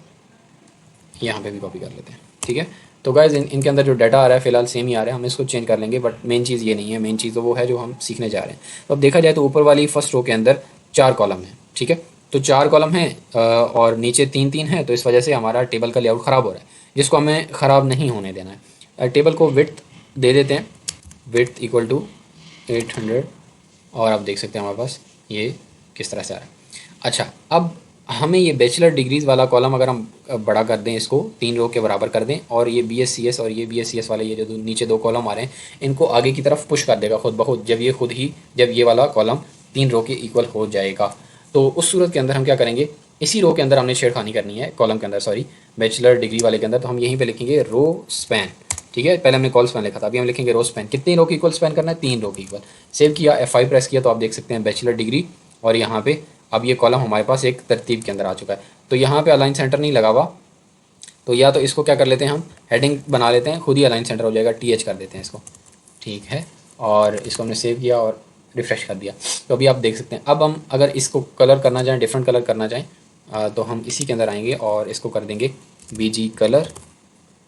यहाँ पे भी कॉपी कर लेते हैं, ठीक है। तो गाइज इनके अंदर जो डाटा आ रहा है फिलहाल सेम ही आ रहा है, हम इसको चेंज कर लेंगे, बट मेन चीज़ ये नहीं है। मेन चीज़ तो वो है जो हम सीखने जा रहे हैं। तो अब देखा जाए तो ऊपर वाली फर्स्ट रो के अंदर 4 कॉलम है, ठीक है। तो 4 कॉलम हैं और नीचे 3 है, तो इस वजह से हमारा टेबल का लेआउट ख़राब हो रहा है, जिसको हमें ख़राब नहीं होने देना है। टेबल को विड्थ दे देते हैं, विड्थ इक्वल टू 800, और आप देख सकते हैं हमारे पास ये किस तरह से आ रहा है। अच्छा, अब हमें ये बैचलर डिग्रीज़ वाला कॉलम अगर हम बड़ा कर दें, इसको 3 रो के बराबर कर दें, और ये BScs और ये BScs वाले ये जो नीचे 2 कॉलम आ रहे हैं इनको आगे की तरफ पुश कर देगा खुद ब खुद, जब ये वाला कॉलम 3 रो के इक्वल हो जाएगा। तो उस सूरत के अंदर हम क्या करेंगे, इसी रो के अंदर हमने छेड़खानी करनी है, कॉलम के अंदर, सॉरी बैचलर डिग्री वाले के अंदर। तो हम यहीं पे लिखेंगे रो स्पैन, ठीक है, पहले हमने कॉल स्पैन लिखा था, अभी हम लिखेंगे रो स्पैन। कितनी रो की इक्वल स्पैन करना है, 3 रो की इक्वल। सेव किया, F5 प्रेस किया, तो आप देख सकते हैं बैचलर डिग्री, और यहाँ पे अब ये कॉलम हमारे पास एक तरतीब के अंदर आ चुका है। तो यहाँ पे अलाइन सेंटर नहीं लगा हुआ, तो या तो इसको क्या कर लेते हैं, हम हेडिंग बना लेते हैं, खुद ही अलाइन सेंटर हो जाएगा, TH कर देते हैं इसको, ठीक है। और इसको हमने सेव किया और रिफ़्रेश कर दिया, तो अभी आप देख सकते हैं। अब हम अगर इसको कलर करना चाहें, डिफरेंट कलर करना चाहें, तो हम इसी के अंदर आएंगे और इसको कर देंगे BG कलर,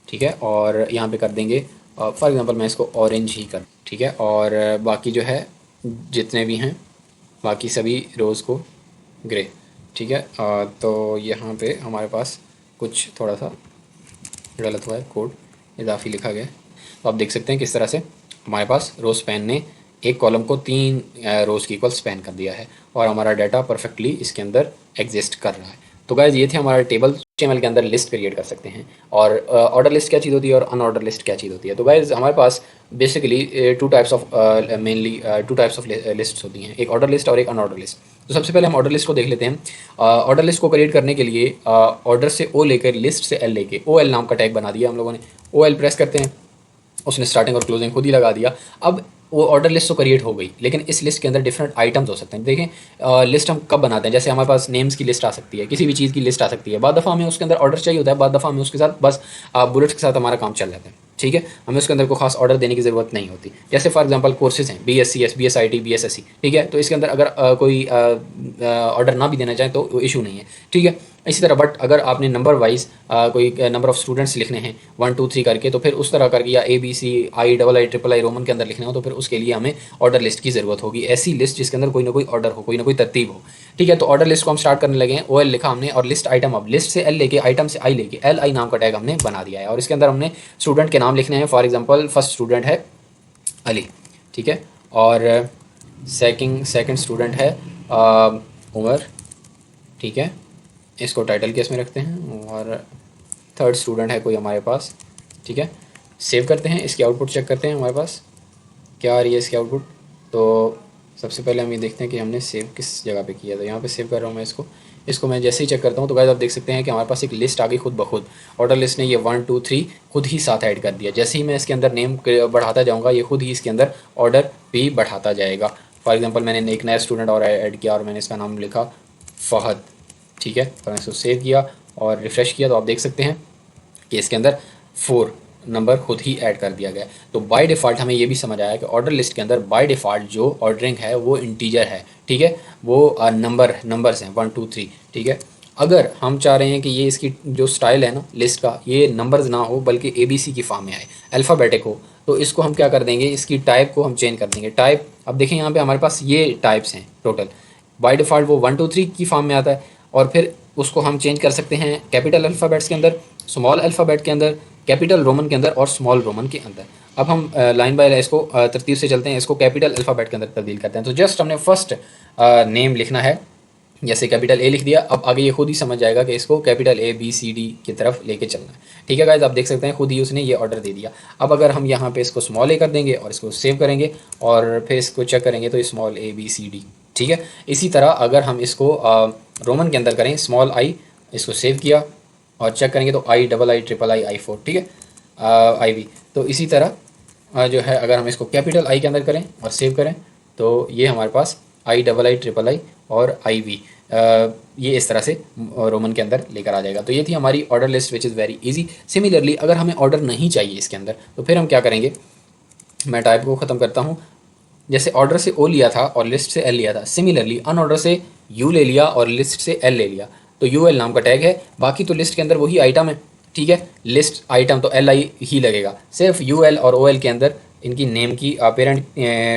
ठीक है, और यहाँ पे कर देंगे फॉर एग्ज़ाम्पल मैं इसको ऑरेंज ही कर, ठीक है, और बाकी जो है जितने भी हैं बाकी सभी रोज़ को ग्रे, ठीक है। तो यहाँ पे हमारे पास कुछ थोड़ा सा गलत हुआ है, कोड इजाफी लिखा गया है। तो आप देख सकते हैं किस तरह से हमारे पास रो स्पैन ने एक कॉलम को 3 रोज़ की इक्वल स्पैन कर दिया है, और हमारा डाटा परफेक्टली इसके अंदर एग्जिस्ट कर रहा है। तो गाइज ये थे हमारा टेबल। HTML के अंदर लिस्ट क्रिएट कर सकते हैं, और ऑर्डर लिस्ट क्या चीज़ होती है और अनऑर्डर लिस्ट क्या चीज़ होती है। तो गाइज हमारे पास basically two types of lists होती हैं, एक ऑर्डर लिस्ट और एक अनऑर्डर लिस्ट। तो सबसे पहले हम ऑर्डर लिस्ट को देख लेते हैं। ऑर्डर लिस्ट को क्रिएट करने के लिए ऑर्डर से O लेकर, लिस्ट से L लेके, OL नाम का टैग बना दिया हम लोगों ने। OL प्रेस करते हैं, उसने स्टार्टिंग और क्लोजिंग खुद ही लगा दिया। अब वो ऑर्डर लिस्ट तो क्रिएट हो गई, लेकिन इस लिस्ट के अंदर डिफरेंट आइटम्स हो सकते हैं। देखें लिस्ट हम कब बनाते हैं, जैसे हमारे पास नेम्स की लिस्ट आ सकती है, किसी भी चीज़ की लिस्ट आ सकती है। बाद दफ़ा हमें उसके अंदर ऑर्डर चाहिए होता है, बाद दफ़ा हमें उसके साथ बस बुलेट्स के साथ हमारा काम चल जाता है, ठीक है। हमें उसके अंदर कोई खास ऑर्डर देने की ज़रूरत नहीं होती। जैसे फॉर एग्जांपल कोर्सेज हैं, BScs, BSIT, BSSC, ठीक है, तो इसके अंदर अगर कोई ऑर्डर ना भी देना चाहे तो इशू नहीं है, ठीक है। इसी तरह बट अगर आपने नंबर वाइज कोई नंबर ऑफ़ स्टूडेंट्स लिखने हैं 1 2 3 करके, तो फिर उस तरह करके, या ABC III रोमन के अंदर लिखने हो, तो फिर उसके लिए हमें ऑर्डर लिस्ट की ज़रूरत होगी। ऐसी लिस्ट जिसके अंदर कोई ना कोई ऑर्डर हो, कोई ना कोई तरतीब हो, ठीक है। तो ऑर्डर लिस्ट को हम स्टार्ट करने लगे हैं। OL लिखा हमने, और लिस्ट आइटम, अब लिस्ट से L लेके, आइटम से I लेके, LI नाम का टैग हमने बना दिया है, और इसके अंदर हमने स्टूडेंट के नाम लिखने हैं। फॉर एग्जाम्पल फर्स्ट स्टूडेंट है अली, ठीक है, और सेकंड स्टूडेंट है उमर, ठीक है, इसको टाइटल केस में रखते हैं, और थर्ड स्टूडेंट है कोई हमारे पास, ठीक है। सेव करते हैं, इसकी आउटपुट चेक करते हैं हमारे पास क्या आ रही है इसकी आउटपुट। तो सबसे पहले हम ये देखते हैं कि हमने सेव किस जगह पे किया था। यहाँ पे सेव कर रहा हूँ मैं इसको मैं जैसे ही चेक करता हूँ, तो गाइस आप देख सकते हैं कि हमारे पास एक लिस्ट आ गई खुद ब खुद। ऑर्डर लिस्ट ने ये 1 2 3 खुद ही साथ ऐड कर दिया। जैसे ही मैं इसके अंदर नेम बढ़ाता जाऊँगा, ये खुद ही इसके अंदर ऑर्डर भी बढ़ाता जाएगा। फॉर एग्जाम्पल मैंने एक नया स्टूडेंट और ऐड किया, और मैंने इसका नाम लिखा फ़हद, ठीक है। तो मैंने इसको सेव किया और रिफ़्रेश किया, तो आप देख सकते हैं कि इसके अंदर 4 नंबर खुद ही ऐड कर दिया गया। तो बाय डिफ़ॉल्ट हमें ये भी समझ आया कि ऑर्डर लिस्ट के अंदर बाय डिफ़ॉल्ट जो ऑर्डरिंग है वो इंटीजर है, ठीक है, वो नंबर्स हैं 1 2 3, ठीक है। अगर हम चाह रहे हैं कि ये इसकी जो स्टाइल है ना लिस्ट का, ये नंबर्स ना हो बल्कि ABC की फॉर्म में आए, अल्फ़ाबेटिक हो, तो इसको हम क्या कर देंगे, इसकी टाइप को हम चेंज कर देंगे। टाइप, अब देखें यहाँ पे हमारे पास ये टाइप्स हैं टोटल। बाय डिफ़ॉल्ट वो 1 2 3 की फॉर्म में आता है, और फिर उसको हम चेंज कर सकते हैं कैपिटल अल्फ़ाबेट्स के अंदर, स्मॉल अल्फ़ाबेट के अंदर, कैपिटल रोमन के अंदर, और स्मॉल रोमन के अंदर। अब हम लाइन बाय लाइन इसको तरतीब से चलते हैं, इसको कैपिटल अल्फ़ाबेट के अंदर तब्दील करते हैं। तो जस्ट हमने फर्स्ट नेम लिखना है, जैसे कैपिटल A लिख दिया। अब आगे ये खुद ही समझ जाएगा कि इसको कैपिटल ABCD की तरफ लेके चलना है, ठीक है गाइस। आप देख सकते हैं खुद ही उसने ये ऑर्डर दे दिया। अब अगर हम यहाँ पे इसको स्मॉल A कर देंगे और इसको सेव करेंगे और फिर इसको चेक करेंगे, तो स्मॉल ABCD, ठीक है। इसी तरह अगर हम इसको रोमन के अंदर करें, स्मॉल I, इसको सेव किया और चेक करेंगे तो III I4, ठीक है, IV। तो इसी तरह जो है अगर हम इसको कैपिटल I के अंदर करें और सेव करें, तो ये हमारे पास III और IV ये इस तरह से रोमन के अंदर लेकर आ जाएगा। तो ये थी हमारी order list which is very easy. Similarly अगर हमें ऑर्डर नहीं चाहिए इसके अंदर, तो फिर हम क्या करेंगे, मैं टाइप को ख़त्म करता हूँ। जैसे ऑर्डर से O लिया था और लिस्ट से L लिया था, सिमिलरली अनऑर्डर से U ले लिया और लिस्ट से L ले लिया, तो UL नाम का टैग है। बाकी तो लिस्ट के अंदर वही आइटम है, ठीक है, लिस्ट आइटम तो LI ही लगेगा। सिर्फ UL और OL के अंदर इनकी नेम की पेरेंट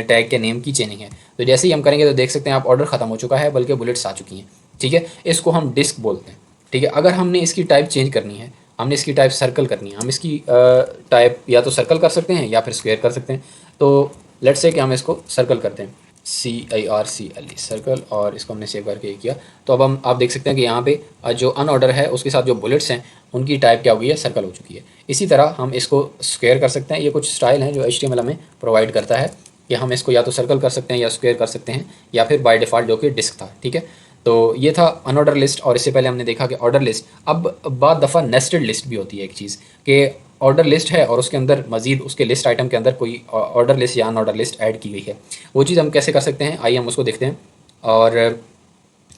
टैग के नेम की चेंजिंग है। तो जैसे ही हम करेंगे तो देख सकते हैं आप ऑर्डर ख़त्म हो चुका है, बल्कि बुलेट्स आ चुकी हैं, ठीक है। इसको हम डिस्क बोलते हैं, ठीक है। अगर हमने इसकी टाइप चेंज करनी है हमने इसकी टाइप सर्कल करनी है। हम इसकी टाइप या तो सर्कल कर सकते हैं या फिर स्क्वायर कर सकते हैं। तो लेट्स से कि हम इसको सर्कल करते हैं, CIRCLE सर्कल, और इसको हमने सेव करके किया। तो अब हम आप देख सकते हैं कि यहाँ पे जो अनऑर्डर है उसके साथ जो बुलेट्स हैं उनकी टाइप क्या हो गई है, सर्कल हो चुकी है। इसी तरह हम इसको स्क्वायर कर सकते हैं। ये कुछ स्टाइल हैं जो HTML हमें प्रोवाइड करता है कि हम इसको या तो सर्कल कर सकते हैं या स्क्वायर कर सकते हैं, या फिर बाय डिफ़ॉल्ट जो कि डिस्क था। ठीक है, तो ये था अनऑर्डर लिस्ट। और इससे पहले हमने देखा कि ऑर्डर लिस्ट। अब बाद दफ़ा नेस्टेड लिस्ट भी होती है एक चीज़ कि ऑर्डर लिस्ट है और उसके अंदर मजीद उसके लिस्ट आइटम के अंदर कोई ऑर्डर लिस्ट या अनऑर्डर लिस्ट ऐड की गई है। वो चीज़ हम कैसे कर सकते हैं, आइए हम उसको देखते हैं। और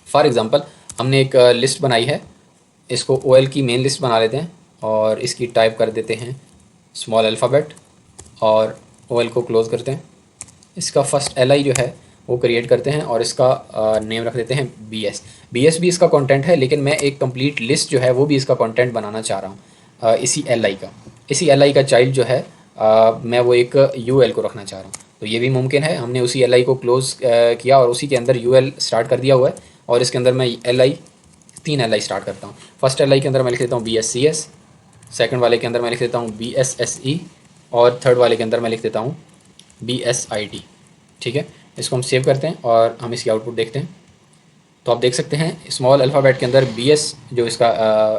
फॉर एग्ज़ाम्पल हमने एक लिस्ट बनाई है, इसको OL की मेन लिस्ट बना लेते हैं और इसकी टाइप कर देते हैं स्मॉल अल्फ़ाबेट और OL को क्लोज़ करते हैं। इसका फर्स्ट LI जो है वो क्रिएट करते हैं और इसका नेम रख देते हैं BS। BS भी इसका कंटेंट है, लेकिन मैं एक कंप्लीट लिस्ट जो है वो भी इसका कंटेंट बनाना चाह रहा हूँ इसी LI का चाइल्ड जो है मैं वो एक UL को रखना चाह रहा हूँ। तो ये भी मुमकिन है। हमने उसी LI को क्लोज़ किया और उसी के अंदर UL स्टार्ट कर दिया हुआ है और इसके अंदर मैं तीन LI स्टार्ट करता हूँ। फर्स्ट LI के अंदर मैं लिख देता हूँ BSCS, सेकंड वाले के अंदर मैं लिख देता हूँ BSSE और थर्ड वाले के अंदर मैं लिख देता हूँ BSIT। ठीक है, इसको हम सेव करते हैं और हम इसकी आउटपुट देखते हैं। तो आप देख सकते हैं स्मॉल अल्फ़ाबेट के अंदर BS जो इसका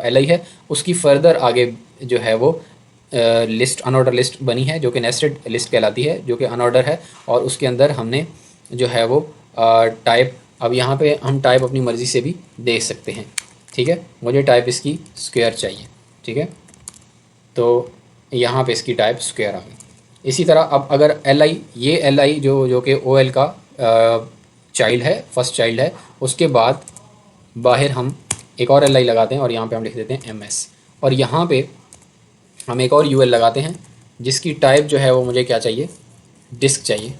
LI है उसकी फर्दर आगे जो है वो लिस्ट अनऑर्डर लिस्ट बनी है जो कि नेस्टेड लिस्ट कहलाती है, जो कि अनऑर्डर है। और उसके अंदर हमने जो है वो टाइप, अब यहाँ पे हम टाइप अपनी मर्ज़ी से भी दे सकते हैं। ठीक है, मुझे टाइप इसकी स्क्वायर चाहिए। ठीक है, तो यहाँ पे इसकी टाइप स्क्वायर आ गई। इसी तरह अब अगर LI, ये LI जो कि OL का चाइल्ड है, फर्स्ट चाइल्ड है, उसके बाद बाहर हम एक और LI लगाते हैं और यहाँ पे हम लिख देते हैं MS और यहाँ पे हम एक और UL लगाते हैं जिसकी टाइप जो है वो मुझे क्या चाहिए, डिस्क चाहिए।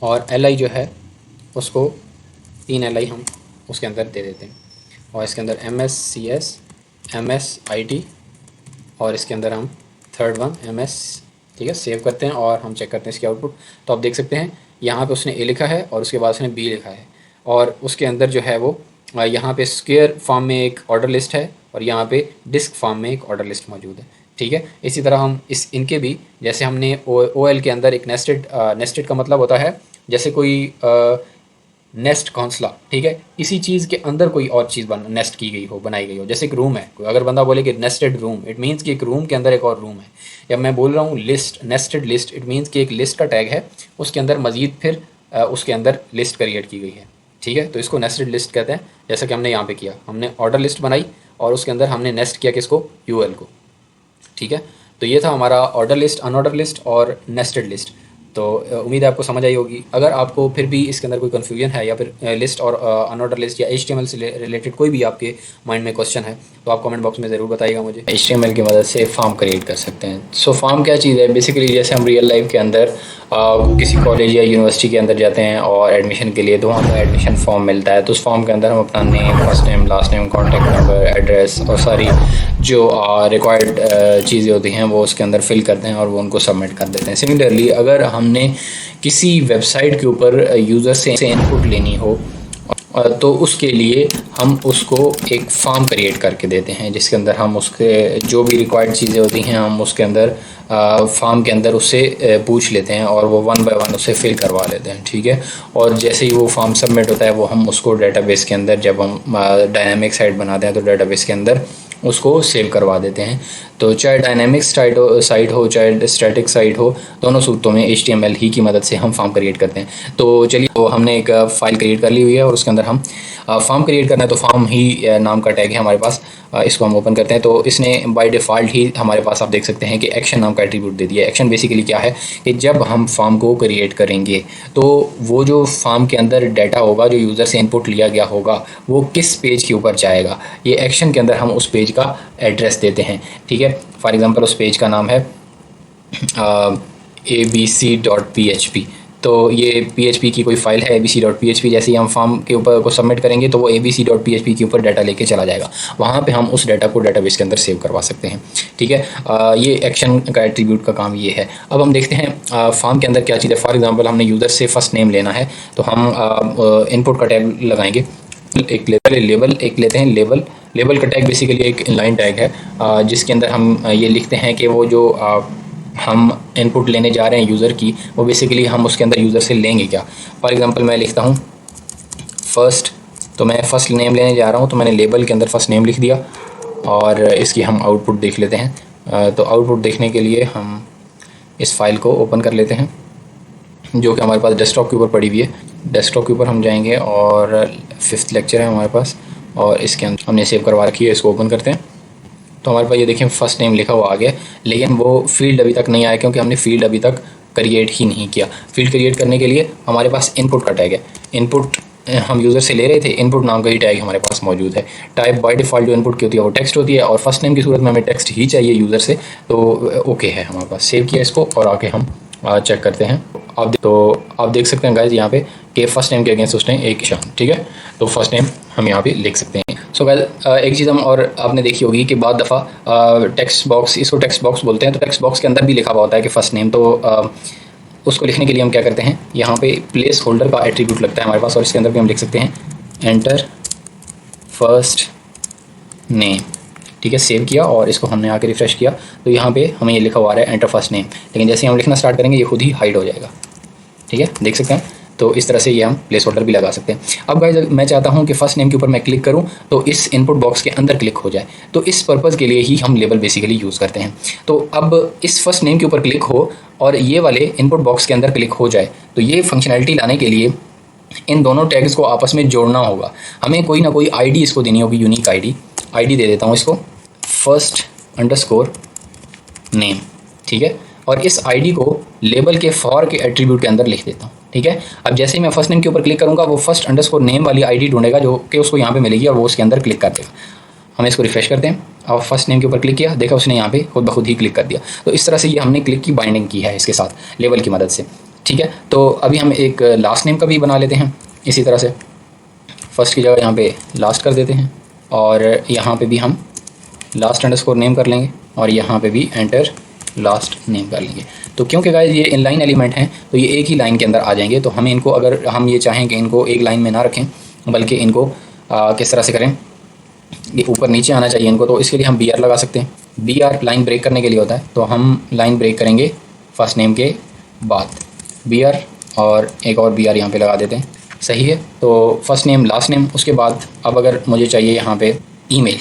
और LI जो है उसको 3 LI हम उसके अंदर दे देते हैं और इसके अंदर MSCS, MSIT और इसके अंदर हम थर्ड वन MS। ठीक है, सेव करते हैं और हम चेक करते हैं इसकी आउटपुट। तो आप देख सकते हैं यहाँ पे उसने A लिखा है और उसके बाद उसने B लिखा है और उसके अंदर जो है वो यहाँ पे स्क्वायर फॉर्म में एक ऑर्डर लिस्ट है और यहाँ पे डिस्क फॉर्म में एक ऑर्डर लिस्ट मौजूद है। ठीक है, इसी तरह हम इनके भी, जैसे हमने OL के अंदर एक नेस्टेड का मतलब होता है जैसे कोई नेस्ट घोंसला। ठीक है, इसी चीज़ के अंदर कोई और चीज़ नेस्ट की गई हो, बनाई गई हो। जैसे एक रूम है, अगर बंदा बोले कि नेस्टेड रूम, इट मीन्स कि एक रूम के अंदर एक और रूम है। या मैं बोल रहा हूँ list, nested list, it means कि एक लिस्ट का टैग है, उसके अंदर मज़ीद फिर उसके अंदर लिस्ट क्रिएट की गई है। ठीक है, तो इसको नेस्टेड लिस्ट कहते हैं। जैसा कि हमने यहाँ पे किया, हमने ऑर्डर लिस्ट बनाई और उसके अंदर हमने नेस्ट किया किसको, UL को। ठीक है, तो ये था हमारा ऑर्डर लिस्ट, अनऑर्डर लिस्ट और नेस्टेड लिस्ट। तो उम्मीद है आपको समझ आई होगी। अगर आपको फिर भी इसके अंदर कोई कन्फ्यूजन है या फिर लिस्ट और अनऑर्डर लिस्ट या HTML से रिलेटेड कोई भी आपके माइंड में क्वेश्चन है तो आप कमेंट बॉक्स में ज़रूर बताइएगा मुझे। HTML की मदद से फॉर्म क्रिएट कर सकते हैं। सो फॉर्म क्या चीज़ है, बेसिकली जैसे हम रियल लाइफ के अंदर किसी कॉलेज या यूनिवर्सिटी के अंदर जाते हैं और एडमिशन के लिए, तो वहाँ पर एडमिशन फॉर्म मिलता है। तो उस फॉर्म के अंदर हम अपना name, first name, last name, contact number, address और सारी जो रिक्वायर्ड चीज़ें होती हैं वो उसके अंदर फिल करते हैं और वो उनको सबमिट कर देते हैं। सिमिलरली अगर हमने किसी वेबसाइट के ऊपर यूज़र से इनपुट लेनी हो तो उसके लिए हम उसको एक फॉर्म क्रिएट करके देते हैं जिसके अंदर हम उसके जो भी रिक्वायर्ड चीज़ें होती हैं हम उसके अंदर फॉर्म के अंदर उससे पूछ लेते हैं और वो 1 बाय 1 उससे फिल करवा लेते हैं। ठीक है, और जैसे ही वो फॉर्म सबमिट होता है वो हम उसको डेटाबेस के अंदर, जब हम डायनामिक साइट बनाते हैं तो डेटाबेस के अंदर उसको सेव करवा देते हैं। तो चाहे डायनामिक साइट हो चाहे स्टैटिक साइट हो, दोनों सूरतों में HTML ही की मदद से हम फॉर्म क्रिएट करते हैं। तो चलिए, तो हमने एक फ़ाइल क्रिएट कर ली हुई है और उसके अंदर हम फॉर्म क्रिएट करना है। तो फॉर्म ही नाम का टैग है हमारे पास, इसको हम ओपन करते हैं। तो इसने बाय डिफ़ॉल्ट ही हमारे पास आप देख सकते हैं कि एक्शन नाम का एट्रीब्यूट दे दिया है। एक्शन बेसिकली क्या है कि जब हम फॉर्म को क्रिएट करेंगे तो वो जो फॉर्म के अंदर डाटा होगा, जो यूज़र से इनपुट लिया गया होगा, वो किस पेज के ऊपर जाएगा, ये एक्शन के अंदर हम उस पेज का एड्रेस देते हैं। ठीक है, फॉर एग्ज़ाम्पल उस पेज का नाम है abc.php। तो ये PHP की कोई फ़ाइल है abc.php। जैसे ही हम फॉर्म के ऊपर को सबमिट करेंगे तो वो abc.php के ऊपर डाटा लेके चला जाएगा। वहाँ पे हम उस डाटा को डाटाबेस के अंदर सेव करवा सकते हैं। ठीक है, ये एक्शन का एट्रीब्यूट का काम ये है। अब हम देखते हैं फॉर्म के अंदर क्या चीज़ है। फॉर एग्जांपल हमने यूज़र से फर्स्ट नेम लेना है तो हम इनपुट का टैग लगाएंगे, एक लेबल एक लेते हैं, लेबल लेबल का टैग बेसिकली एक इनलाइन टैग है जिसके अंदर हम ये लिखते हैं कि वो जो हम इनपुट लेने जा रहे हैं यूज़र की, वो बेसिकली हम उसके अंदर यूज़र से लेंगे क्या। फॉर एग्जांपल मैं लिखता हूँ फ़र्स्ट, तो मैं फ़र्स्ट नेम लेने जा रहा हूँ, तो मैंने लेबल के अंदर फ़र्स्ट नेम लिख दिया और इसकी हम आउटपुट देख लेते हैं। तो आउटपुट देखने के लिए हम इस फाइल को ओपन कर लेते हैं जो कि हमारे पास डेस्कटॉप के ऊपर पड़ी हुई है। डेस्कटॉप के ऊपर हम जाएंगे और 5th लेक्चर है हमारे पास और इसके अंदर हमने सेव करवा रखी है। इसको ओपन करते हैं तो हमारे पास ये देखें फ़र्स्ट नेम लिखा हुआ आ गया, लेकिन वो फील्ड अभी तक नहीं आया क्योंकि हमने फील्ड अभी तक क्रिएट ही नहीं किया। फील्ड क्रिएट करने के लिए हमारे पास इनपुट का टैग है। इनपुट हम यूज़र से ले रहे थे, इनपुट नाम का ही टैग हमारे पास मौजूद है। टाइप बाय डिफ़ॉल्ट जो इनपुट की होती है वो टेक्स्ट होती है और फर्स्ट नेम की सूरत में हमें टेक्स्ट ही चाहिए यूज़र से, तो ओके है हमारे पास। सेव किया इसको और आके हम चेक करते हैं। आप देख सकते हैं गाइज यहाँ पे कि फर्स्ट नेम के अगेंस्ट उसने एक निशान, ठीक है, तो फर्स्ट नेम हम यहाँ पे लिख सकते हैं। सो गाइज एक चीज़ हम और आपने देखी होगी कि बाद दफ़ा टेक्स्ट बॉक्स, इसको टेक्स्ट बॉक्स बोलते हैं, तो टेक्स्ट बॉक्स के अंदर भी लिखा हुआ होता है कि फ़र्स्ट नेम। तो उसको लिखने के लिए हम क्या करते हैं, यहाँ पे प्लेस होल्डर का एट्रीब्यूट लगता है हमारे पास और इसके अंदर भी हम लिख सकते हैं एंटर फर्स्ट नेम, ठीक है। सेव किया और इसको हमने आके रिफ्रेश किया तो यहाँ पे हमें ये लिखा हुआ है एंटर फर्स्ट नेम, लेकिन जैसे हम लिखना स्टार्ट करेंगे ये खुद ही हाइड हो जाएगा, ठीक है, देख सकते हैं। तो इस तरह से ये हम प्लेस होल्डर भी लगा सकते हैं। अब गाइस मैं चाहता हूँ कि फर्स्ट नेम के ऊपर मैं क्लिक करूँ तो इस इनपुट बॉक्स के अंदर क्लिक हो जाए, तो इस पर्पज़ के लिए ही हम लेबल बेसिकली यूज़ करते हैं। तो अब इस फर्स्ट नेम के ऊपर क्लिक हो और ये वाले इनपुट बॉक्स के अंदर क्लिक हो जाए, तो ये फंक्शनैलिटी लाने के लिए इन दोनों टैग्स को आपस में जोड़ना होगा। हमें कोई ना कोई आईडी इसको देनी होगी, यूनिक आईडी दे देता हूँ इसको first_name, ठीक है, और इस आईडी को लेबल के फॉर के एट्रीब्यूट के अंदर लिख देता हूँ, ठीक है। अब जैसे ही मैं फर्स्ट नेम के ऊपर क्लिक करूँगा वो first_name वाली आईडी ढूंढेगा जो कि उसको यहाँ पे मिलेगी और वो उसके अंदर क्लिक कर देगा। हम इसको रिफ्रेश करते हैं और फर्स्ट नेम के ऊपर क्लिक किया, देखा उसने यहाँ पे खुद ब खुद ही क्लिक कर दिया। तो इस तरह से ये हमने क्लिक की बाइंडिंग की है इसके साथ लेबल की मदद से, ठीक है। तो अभी हम एक लास्ट नेम का भी बना लेते हैं इसी तरह से, फर्स्ट की जगह यहाँ पे लास्ट कर देते हैं और यहाँ पे भी हम last_name कर लेंगे और यहाँ पे भी एंटर लास्ट नेम कर लेंगे। तो क्योंकि गाइस ये इनलाइन एलिमेंट हैं तो ये एक ही लाइन के अंदर आ जाएंगे, तो हमें इनको, अगर हम ये चाहें कि इनको एक लाइन में ना रखें बल्कि इनको किस तरह से करें, ये ऊपर नीचे आना चाहिए इनको, तो इसके लिए हम BR लगा सकते हैं। BR लाइन ब्रेक करने के लिए होता है, तो हम लाइन ब्रेक करेंगे फर्स्ट नेम के बाद BR और एक और BR यहाँ पे लगा देते हैं, सही है। तो फर्स्ट नेम लास्ट नेम, उसके बाद अब अगर मुझे चाहिए यहाँ पे ईमेल,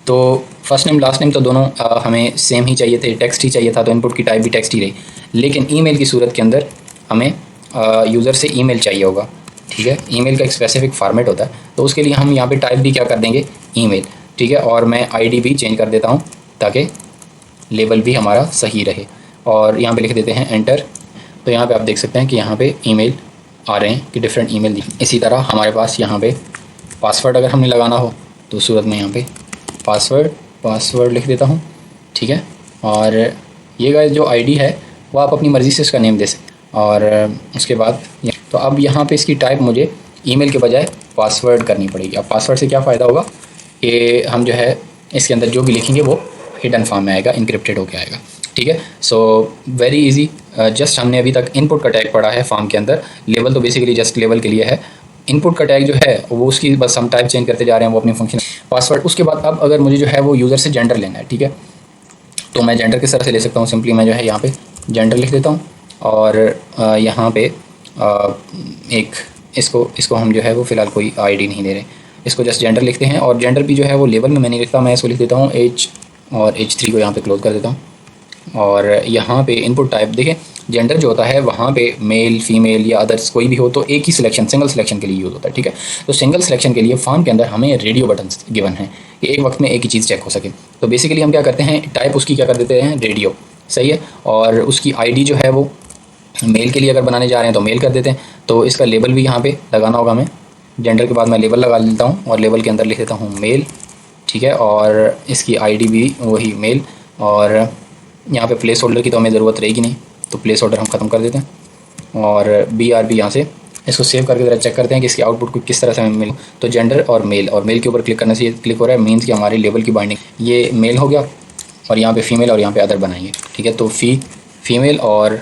तो फर्स्ट नेम लास्ट नेम तो दोनों हमें सेम ही चाहिए थे, टेक्स्ट ही चाहिए था, तो इनपुट की टाइप भी टेक्स्ट ही रही, लेकिन ईमेल की सूरत के अंदर हमें यूज़र से ईमेल चाहिए होगा, ठीक है। ईमेल का एक स्पेसिफिक फॉर्मेट होता है, तो उसके लिए हम यहाँ पे टाइप भी क्या कर देंगे, ईमेल, ठीक है, और मैं आईडी भी चेंज कर देता हूँ ताकि लेबल भी हमारा सही रहे और यहाँ पे लिख देते हैं एंटर। तो यहाँ पे आप देख सकते हैं कि यहाँ पे ईमेल आ रहे हैं कि डिफरेंट ईमेल। इसी तरह हमारे पास यहाँ पे पासवर्ड अगर हमने लगाना हो तो उस सूरत में यहाँ पे पासवर्ड लिख देता हूँ, ठीक है। और ये गाइस जो आईडी है वो आप अपनी मर्ज़ी से इसका नेम दे सकते हैं और उसके बाद तो अब यहाँ पे इसकी टाइप मुझे ईमेल के बजाय पासवर्ड करनी पड़ेगी। अब पासवर्ड से क्या फ़ायदा होगा कि हम जो है इसके अंदर जो भी लिखेंगे वो हिडन फॉर्म में आएगा, इनक्रिप्टेड होकर आएगा, ठीक है। So very easy. जस्ट हमने अभी तक इनपुट का टैग पढ़ा है फॉर्म के अंदर, लेबल तो बेसिकली जस्ट लेबल के लिए है, इनपुट का टैग जो है वो उसकी बस हम टाइप चेंज करते जा रहे हैं, वो अपनी फंक्शन पासवर्ड। उसके बाद अब अगर मुझे जो है वो यूज़र से जेंडर लेना है, ठीक है, तो मैं जेंडर किस तरह से ले सकता हूँ, सिंपली मैं जो है यहाँ पे जेंडर लिख देता हूँ और यहाँ पे एक इसको हम जो है वो फ़िलहाल कोई आईडी नहीं दे रहे, इसको जस्ट जेंडर लिखते हैं और जेंडर भी जो है वो लेबल में मैं नहीं लिखता, मैं इसको लिख देता हूँ एज और H3 को यहाँ पे क्लोज कर देता हूँ। और यहाँ पे इनपुट टाइप देखें, जेंडर जो होता है वहाँ पे मेल फीमेल या अदर्स कोई भी हो तो एक ही सिलेक्शन, सिंगल सिलेक्शन के लिए यूज़ होता है, ठीक है। तो सिंगल सिलेक्शन के लिए फॉर्म के अंदर हमें रेडियो बटन गिवन है कि एक वक्त में एक ही चीज़ चेक हो सके। तो बेसिकली हम क्या करते हैं, टाइप उसकी क्या कर देते हैं, रेडियो, सही है। और उसकी आईडी जो है वो मेल के लिए अगर बनाने जा रहे हैं तो मेल कर देते हैं। तो इसका लेबल भी यहाँ पे लगाना होगा हमें, जेंडर के बाद मैं लेबल लगा लेता हूँ और लेबल के अंदर लिख देता हूँ मेल, ठीक है, और इसकी आईडी भी वही मेल। और यहाँ पे प्लेस होल्डर की तो हमें ज़रूरत रहेगी नहीं, तो प्लेस होल्डर हम ख़त्म कर देते हैं और BR यहाँ से इसको सेव करके ज़रा चेक करते हैं कि इसकी आउटपुट को किस तरह से हमें मिले। तो जेंडर और मेल के ऊपर क्लिक करने से ये क्लिक हो रहा है, मीन्स कि हमारे लेबल की बाइंडिंग ये मेल हो गया और यहाँ पे फीमेल और यहाँ पे अदर बनाएंगे, ठीक है। तो फीमेल और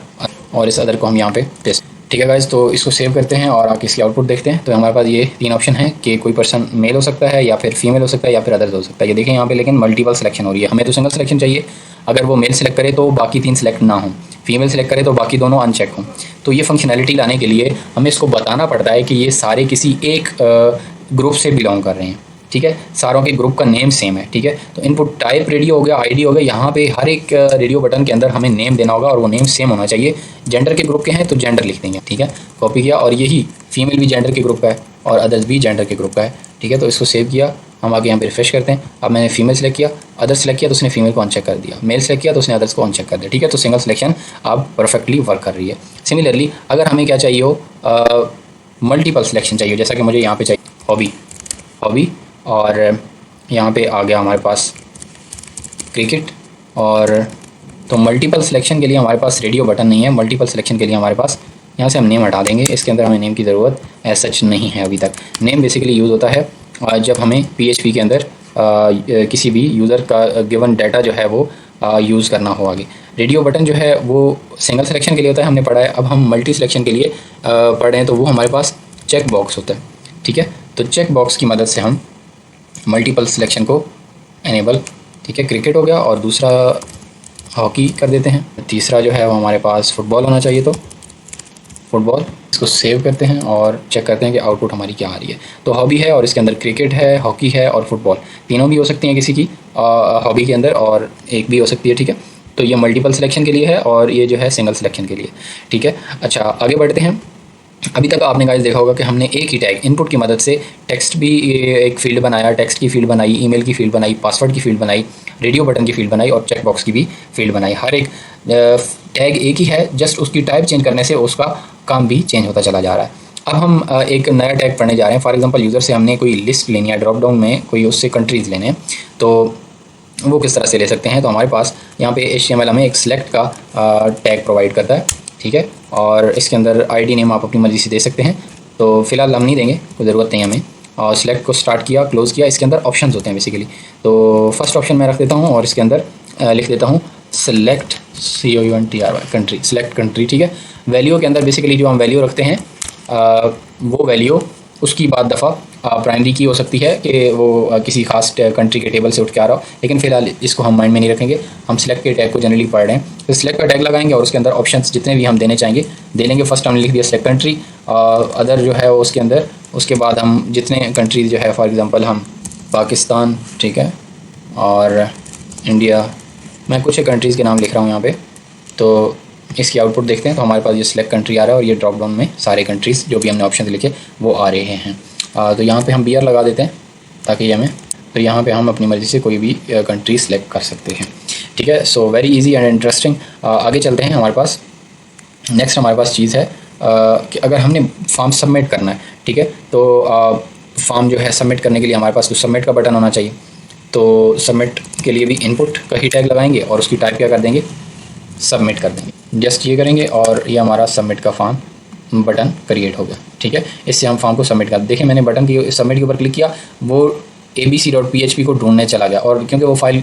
इस अदर को हम यहाँ पे टेस्ट ठीक है गाइस, तो इसको सेव करते हैं और आके इसकी आउटपुट देखते हैं। तो हमारे पास ये 3 ऑप्शन है कि कोई पर्सन मेल हो सकता है या फिर फीमेल हो सकता है या फिर अदर्स हो सकता है। ये देखें यहाँ पे लेकिन मल्टीपल सिलेक्शन हो रही है। हमें तो सिंगल सिलेक्शन चाहिए। अगर वो मेल सेलेक्ट करे तो बाकी 3 सेलेक्ट ना हों, फीमेल सेलेक्ट करे तो बाकी दोनों अनचेक हों। तो ये फंक्शनैलिटी लाने के लिए हमें इसको बताना पड़ता है कि ये सारे किसी एक ग्रुप से बिलोंग कर रहे हैं। ठीक है, सारों के ग्रुप का नेम सेम है। ठीक है, तो इनपुट टाइप रेडियो हो गया, आईडी हो गया। यहाँ पे हर एक रेडियो बटन के अंदर हमें नेम देना होगा और वो नेम सेम होना चाहिए। जेंडर के ग्रुप के हैं तो जेंडर लिख देंगे। ठीक है, कॉपी किया और यही फीमेल भी जेंडर के ग्रुप का है और अदर्स भी जेंडर के ग्रुप का है। ठीक है, तो इसको सेव किया, हम आगे यहाँ पे रिफ्रेश करते हैं। अब मैंने फीमेल सेलेक्ट किया, अदर्स सेलेक्ट किया तो उसने फीमेल को अनचेक कर दिया, मेल सेलेक्ट किया तो उसने अदर्स को अनचेक कर दिया। ठीक है, तो सिंगल सिलेक्शन अब परफेक्टली वर्क कर रही है। सिमिलरली अगर हमें क्या चाहिए हो, मल्टीपल सिलेक्शन चाहिए, जैसा कि मुझे यहाँ पे चाहिए हॉबी और यहाँ पे आ गया हमारे पास क्रिकेट। और तो मल्टीपल सिलेक्शन के लिए हमारे पास रेडियो बटन नहीं है। मल्टीपल सिलेक्शन के लिए हमारे पास यहाँ से हम नेम हटा देंगे। इसके अंदर हमें नेम की ज़रूरत एज सच नहीं है अभी तक। नेम बेसिकली यूज़ होता है जब हमें PHP के अंदर किसी भी यूज़र का गिवन डाटा जो है वो यूज़ करना हो आगे। रेडियो बटन जो है वो सिंगल सिलेक्शन के लिए होता है, हमने पढ़ा है। अब हम मल्टी सिलेक्शन के लिए पढ़ रहे हैं, तो वो हमारे पास चेक बॉक्स होता है। ठीक है, तो चेक बॉक्स की मदद से हम मल्टीपल सिलेक्शन को एनेबल, ठीक है, क्रिकेट हो गया और दूसरा हॉकी कर देते हैं। तीसरा जो है वो हमारे पास फुटबॉल होना चाहिए, तो फुटबॉल। इसको सेव करते हैं और चेक करते हैं कि आउटपुट हमारी क्या आ रही है। तो हॉबी है और इसके अंदर क्रिकेट है, हॉकी है और फुटबॉल, तीनों भी हो सकती हैं किसी की हॉबी के अंदर और एक भी हो सकती है। ठीक है, तो ये मल्टीपल सिलेक्शन के लिए है और ये जो है सिंगल सिलेक्शन के लिए। ठीक है, अच्छा आगे बढ़ते हैं। अभी तक आपने गाइस देखा होगा कि हमने एक ही टैग इनपुट की मदद से टेक्स्ट भी एक फील्ड बनाया, टेक्स्ट की फील्ड बनाई, ईमेल की फील्ड बनाई, पासवर्ड की फील्ड बनाई, रेडियो बटन की फील्ड बनाई और चेक बॉक्स की भी फील्ड बनाई। हर एक टैग एक ही है, जस्ट उसकी टाइप चेंज करने से उसका काम भी चेंज होता चला जा रहा है। अब हम एक नया टैग पढ़ने जा रहे हैं। फॉर एग्जांपल यूज़र से हमने कोई लिस्ट लेनी है, ड्रॉप डाउन में कोई उससे कंट्रीज़ लेने हैं, तो वो किस तरह से ले सकते हैं। तो हमारे पास यहाँ पे HTML हमें एक सिलेक्ट का टैग प्रोवाइड करता है। ठीक है, और इसके अंदर ID नेम आप अपनी मर्ज़ी से दे सकते हैं। तो फिलहाल हम नहीं देंगे, कोई ज़रूरत नहीं हमें। और सिलेक्ट को स्टार्ट किया, क्लोज़ किया। इसके अंदर ऑप्शंस होते हैं बेसिकली। तो फर्स्ट ऑप्शन मैं रख देता हूँ और इसके अंदर लिख देता हूँ select COUNTRY country, select country. ठीक है, वैल्यू के अंदर बेसिकली जो हम वैल्यू रखते हैं वो वैल्यू उसकी बाद दफ़ा प्राइमरी की हो सकती है कि वो किसी खास कंट्री के टेबल से उठ के आ रहा हो, लेकिन फिलहाल इसको हम माइंड में नहीं रखेंगे। हम सिलेक्ट के टैग को जनरली पढ़ रहे हैं, तो सिलेक्ट का टैग लगाएंगे और उसके अंदर ऑप्शंस जितने भी हम देने चाहेंगे दे लेंगे। फर्स्ट हमने लिख दिया सिलेक्ट कंट्री, अदर जो है उसके अंदर उसके बाद हम जितने कंट्रीज़ जो है, फॉर एग्जांपल हम पाकिस्तान, ठीक है, और इंडिया, मैं कुछ कंट्रीज़ के नाम लिख रहा हूँ यहाँ पे। तो इसकी आउटपुट देखते हैं। तो हमारे पास ये सिलेक्ट कंट्री आ रहा है और ये ड्रॉप डाउन में सारे कंट्रीज़ जो भी हमने ऑप्शन लिखे वो आ रहे हैं। तो यहाँ पे हम BR लगा देते हैं ताकि हमें, तो यहाँ पे हम अपनी मर्ज़ी से कोई भी कंट्री सेलेक्ट कर सकते हैं। ठीक है, so very easy and interesting. आगे चलते हैं। हमारे पास नेक्स्ट हमारे पास चीज़ है कि अगर हमने फॉर्म सबमिट करना है, ठीक है, तो फॉर्म जो है सबमिट करने के लिए हमारे पास तो सबमिट का बटन होना चाहिए। तो सबमिट के लिए भी इनपुट का ही टैग लगाएंगे और उसकी टाइप क्या कर देंगे, सबमिट कर देंगे। जस्ट ये करेंगे और ये हमारा सबमिट का फॉर्म बटन क्रिएट हो गया। ठीक है, इससे हम फॉर्म को सबमिट कर, देखिए मैंने बटन की सबमिट के ऊपर क्लिक किया, वो abc.php को ढूंढने चला गया और क्योंकि वो फाइल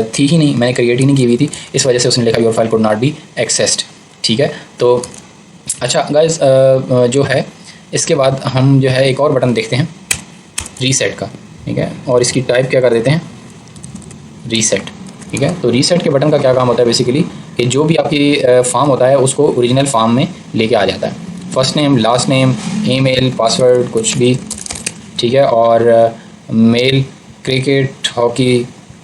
थी ही नहीं, मैंने क्रिएट ही नहीं की हुई थी, इस वजह से उसने लिखा your file could not be accessed. ठीक है, तो अच्छा गाइस, जो है इसके बाद हम जो है एक और बटन देखते हैं रीसेट का। ठीक है, और इसकी टाइप क्या कर देते हैं, रीसेट। ठीक है, तो रीसेट के बटन का क्या काम होता है बेसिकली कि जो भी आपकी फॉर्म होता है उसको ओरिजिनल फॉर्म में लेके आ जाता है। First name, last name, email, password, कुछ भी। ठीक है, और मेल, क्रिकेट, हॉकी,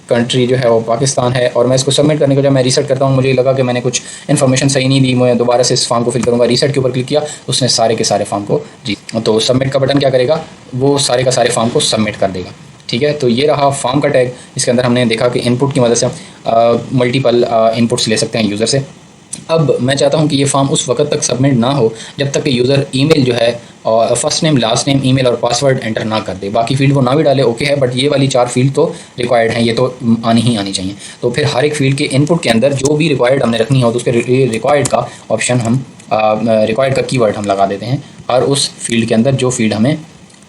कंट्री जो है वो पाकिस्तान है। और मैं इसको सबमिट करने को जब मैं रीसेट करता हूँ, मुझे लगा कि मैंने कुछ इन्फॉर्मेशन सही नहीं दी, मैं दोबारा से इस फॉर्म को फिल करूँगा। रीसेट के ऊपर क्लिक किया, उसने सारे के सारे फॉर्म को तो सबमिट का बटन क्या करेगा, वो सारे का सारे फॉर्म को सबमिट कर देगा। ठीक है, तो ये रहा फॉर्म का टैग। इसके अंदर हमने देखा कि इनपुट की मदद से मल्टीपल इनपुट्स ले सकते हैं यूज़र से। अब मैं चाहता हूं कि ये फॉर्म उस वक्त तक सबमिट ना हो जब तक कि यूज़र ईमेल जो है और first name, last name, email और पासवर्ड एंटर ना कर दे। बाकी फील्ड वो ना भी डाले ओके है, बट ये वाली 4 फील्ड तो रिक्वायर्ड हैं, ये तो आनी ही आनी चाहिए। तो फिर हर एक फील्ड के इनपुट के अंदर जो भी रिक्वायर्ड हमने रखनी हो तो उसके रिक्वायर्ड का ऑप्शन हम रिक्वायर्ड का कीवर्ड हम लगा देते हैं और उस फील्ड के अंदर जो फील्ड हमें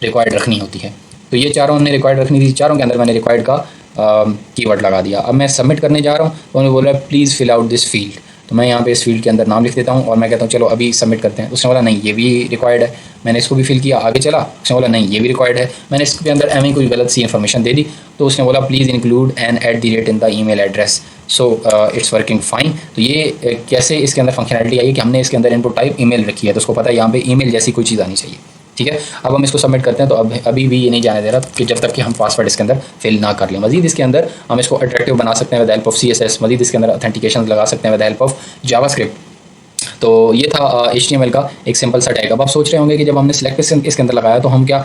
रिक्वायर्ड रखनी होती है। तो ये चारों हमने रिक्वायर्ड रखनी थी, चारों के अंदर मैंने रिक्वायर्ड का कीवर्ड लगा दिया। अब मैं सबमिट करने जा रहा हूँ तो उन्होंने बोला please fill out this field. तो मैं यहाँ पे इस फील्ड के अंदर नाम लिख देता हूँ और मैं कहता हूँ चलो अभी सबमिट करते हैं। उसने बोला नहीं ये भी रिक्वायर्ड है, मैंने इसको भी फिल किया, आगे चला, उसने बोला नहीं ये भी रिक्वायर्ड है, मैंने इसके अंदर एम कोई गलत सी इन्फॉर्मेशन दे दी, तो उसने बोला please include @@ in the email address. So it's working fine. तो ये कैसे इसके अंदर फंक्शनैलिटी आई है कि हमने इसके अंदर इनपुट टाइप ईमेल रखी है, तो उसको पता है यहाँ पे ईमेल जैसी कोई चीज़ आनी चाहिए। ठीक है, अब हम इसको सबमिट करते हैं। तो अभी भी ये नहीं जाने दे रहा कि जब तक कि हम पासवर्ड इसके अंदर फिल ना कर लें। मजीद इसके अंदर हम इसको अट्रैक्टिव बना सकते हैं विद हेल्प ऑफ CSS, मजीद इसके अंदर ऑथेंटिकेशन लगा सकते हैं विद हेल्प ऑफ जावास्क्रिप्ट। तो ये था HTML का एक सिंपल सा टैग। अब आप सोच रहे होंगे कि जब हमने सिलेक्ट इसके अंदर लगाया तो हम क्या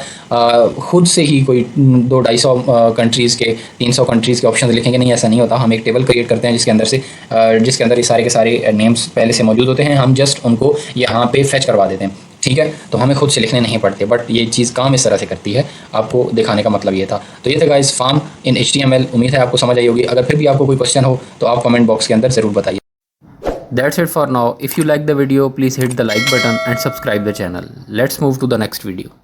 खुद से ही कोई 200-250 कंट्रीज़ के 300 कंट्रीज़ के ऑप्शन लिखेंगे? नहीं, ऐसा नहीं होता। हम एक टेबल क्रिएट करते हैं जिसके अंदर ये सारे के सारे नेम्स पहले से मौजूद होते हैं, हम जस्ट उनको यहाँ पे फैच करवा देते हैं। ठीक है, तो हमें खुद से लिखने नहीं पड़ते, बट ये चीज़ काम इस तरह से करती है। आपको दिखाने का मतलब ये था। तो ये था गाइस फॉर्म इन HTML। उम्मीद है आपको समझ आई होगी। अगर फिर भी आपको कोई क्वेश्चन हो तो आप कमेंट बॉक्स के अंदर ज़रूर बताइए। That's it for now. If you like the video, please hit the like button and subscribe the channel. Let's move to the next video.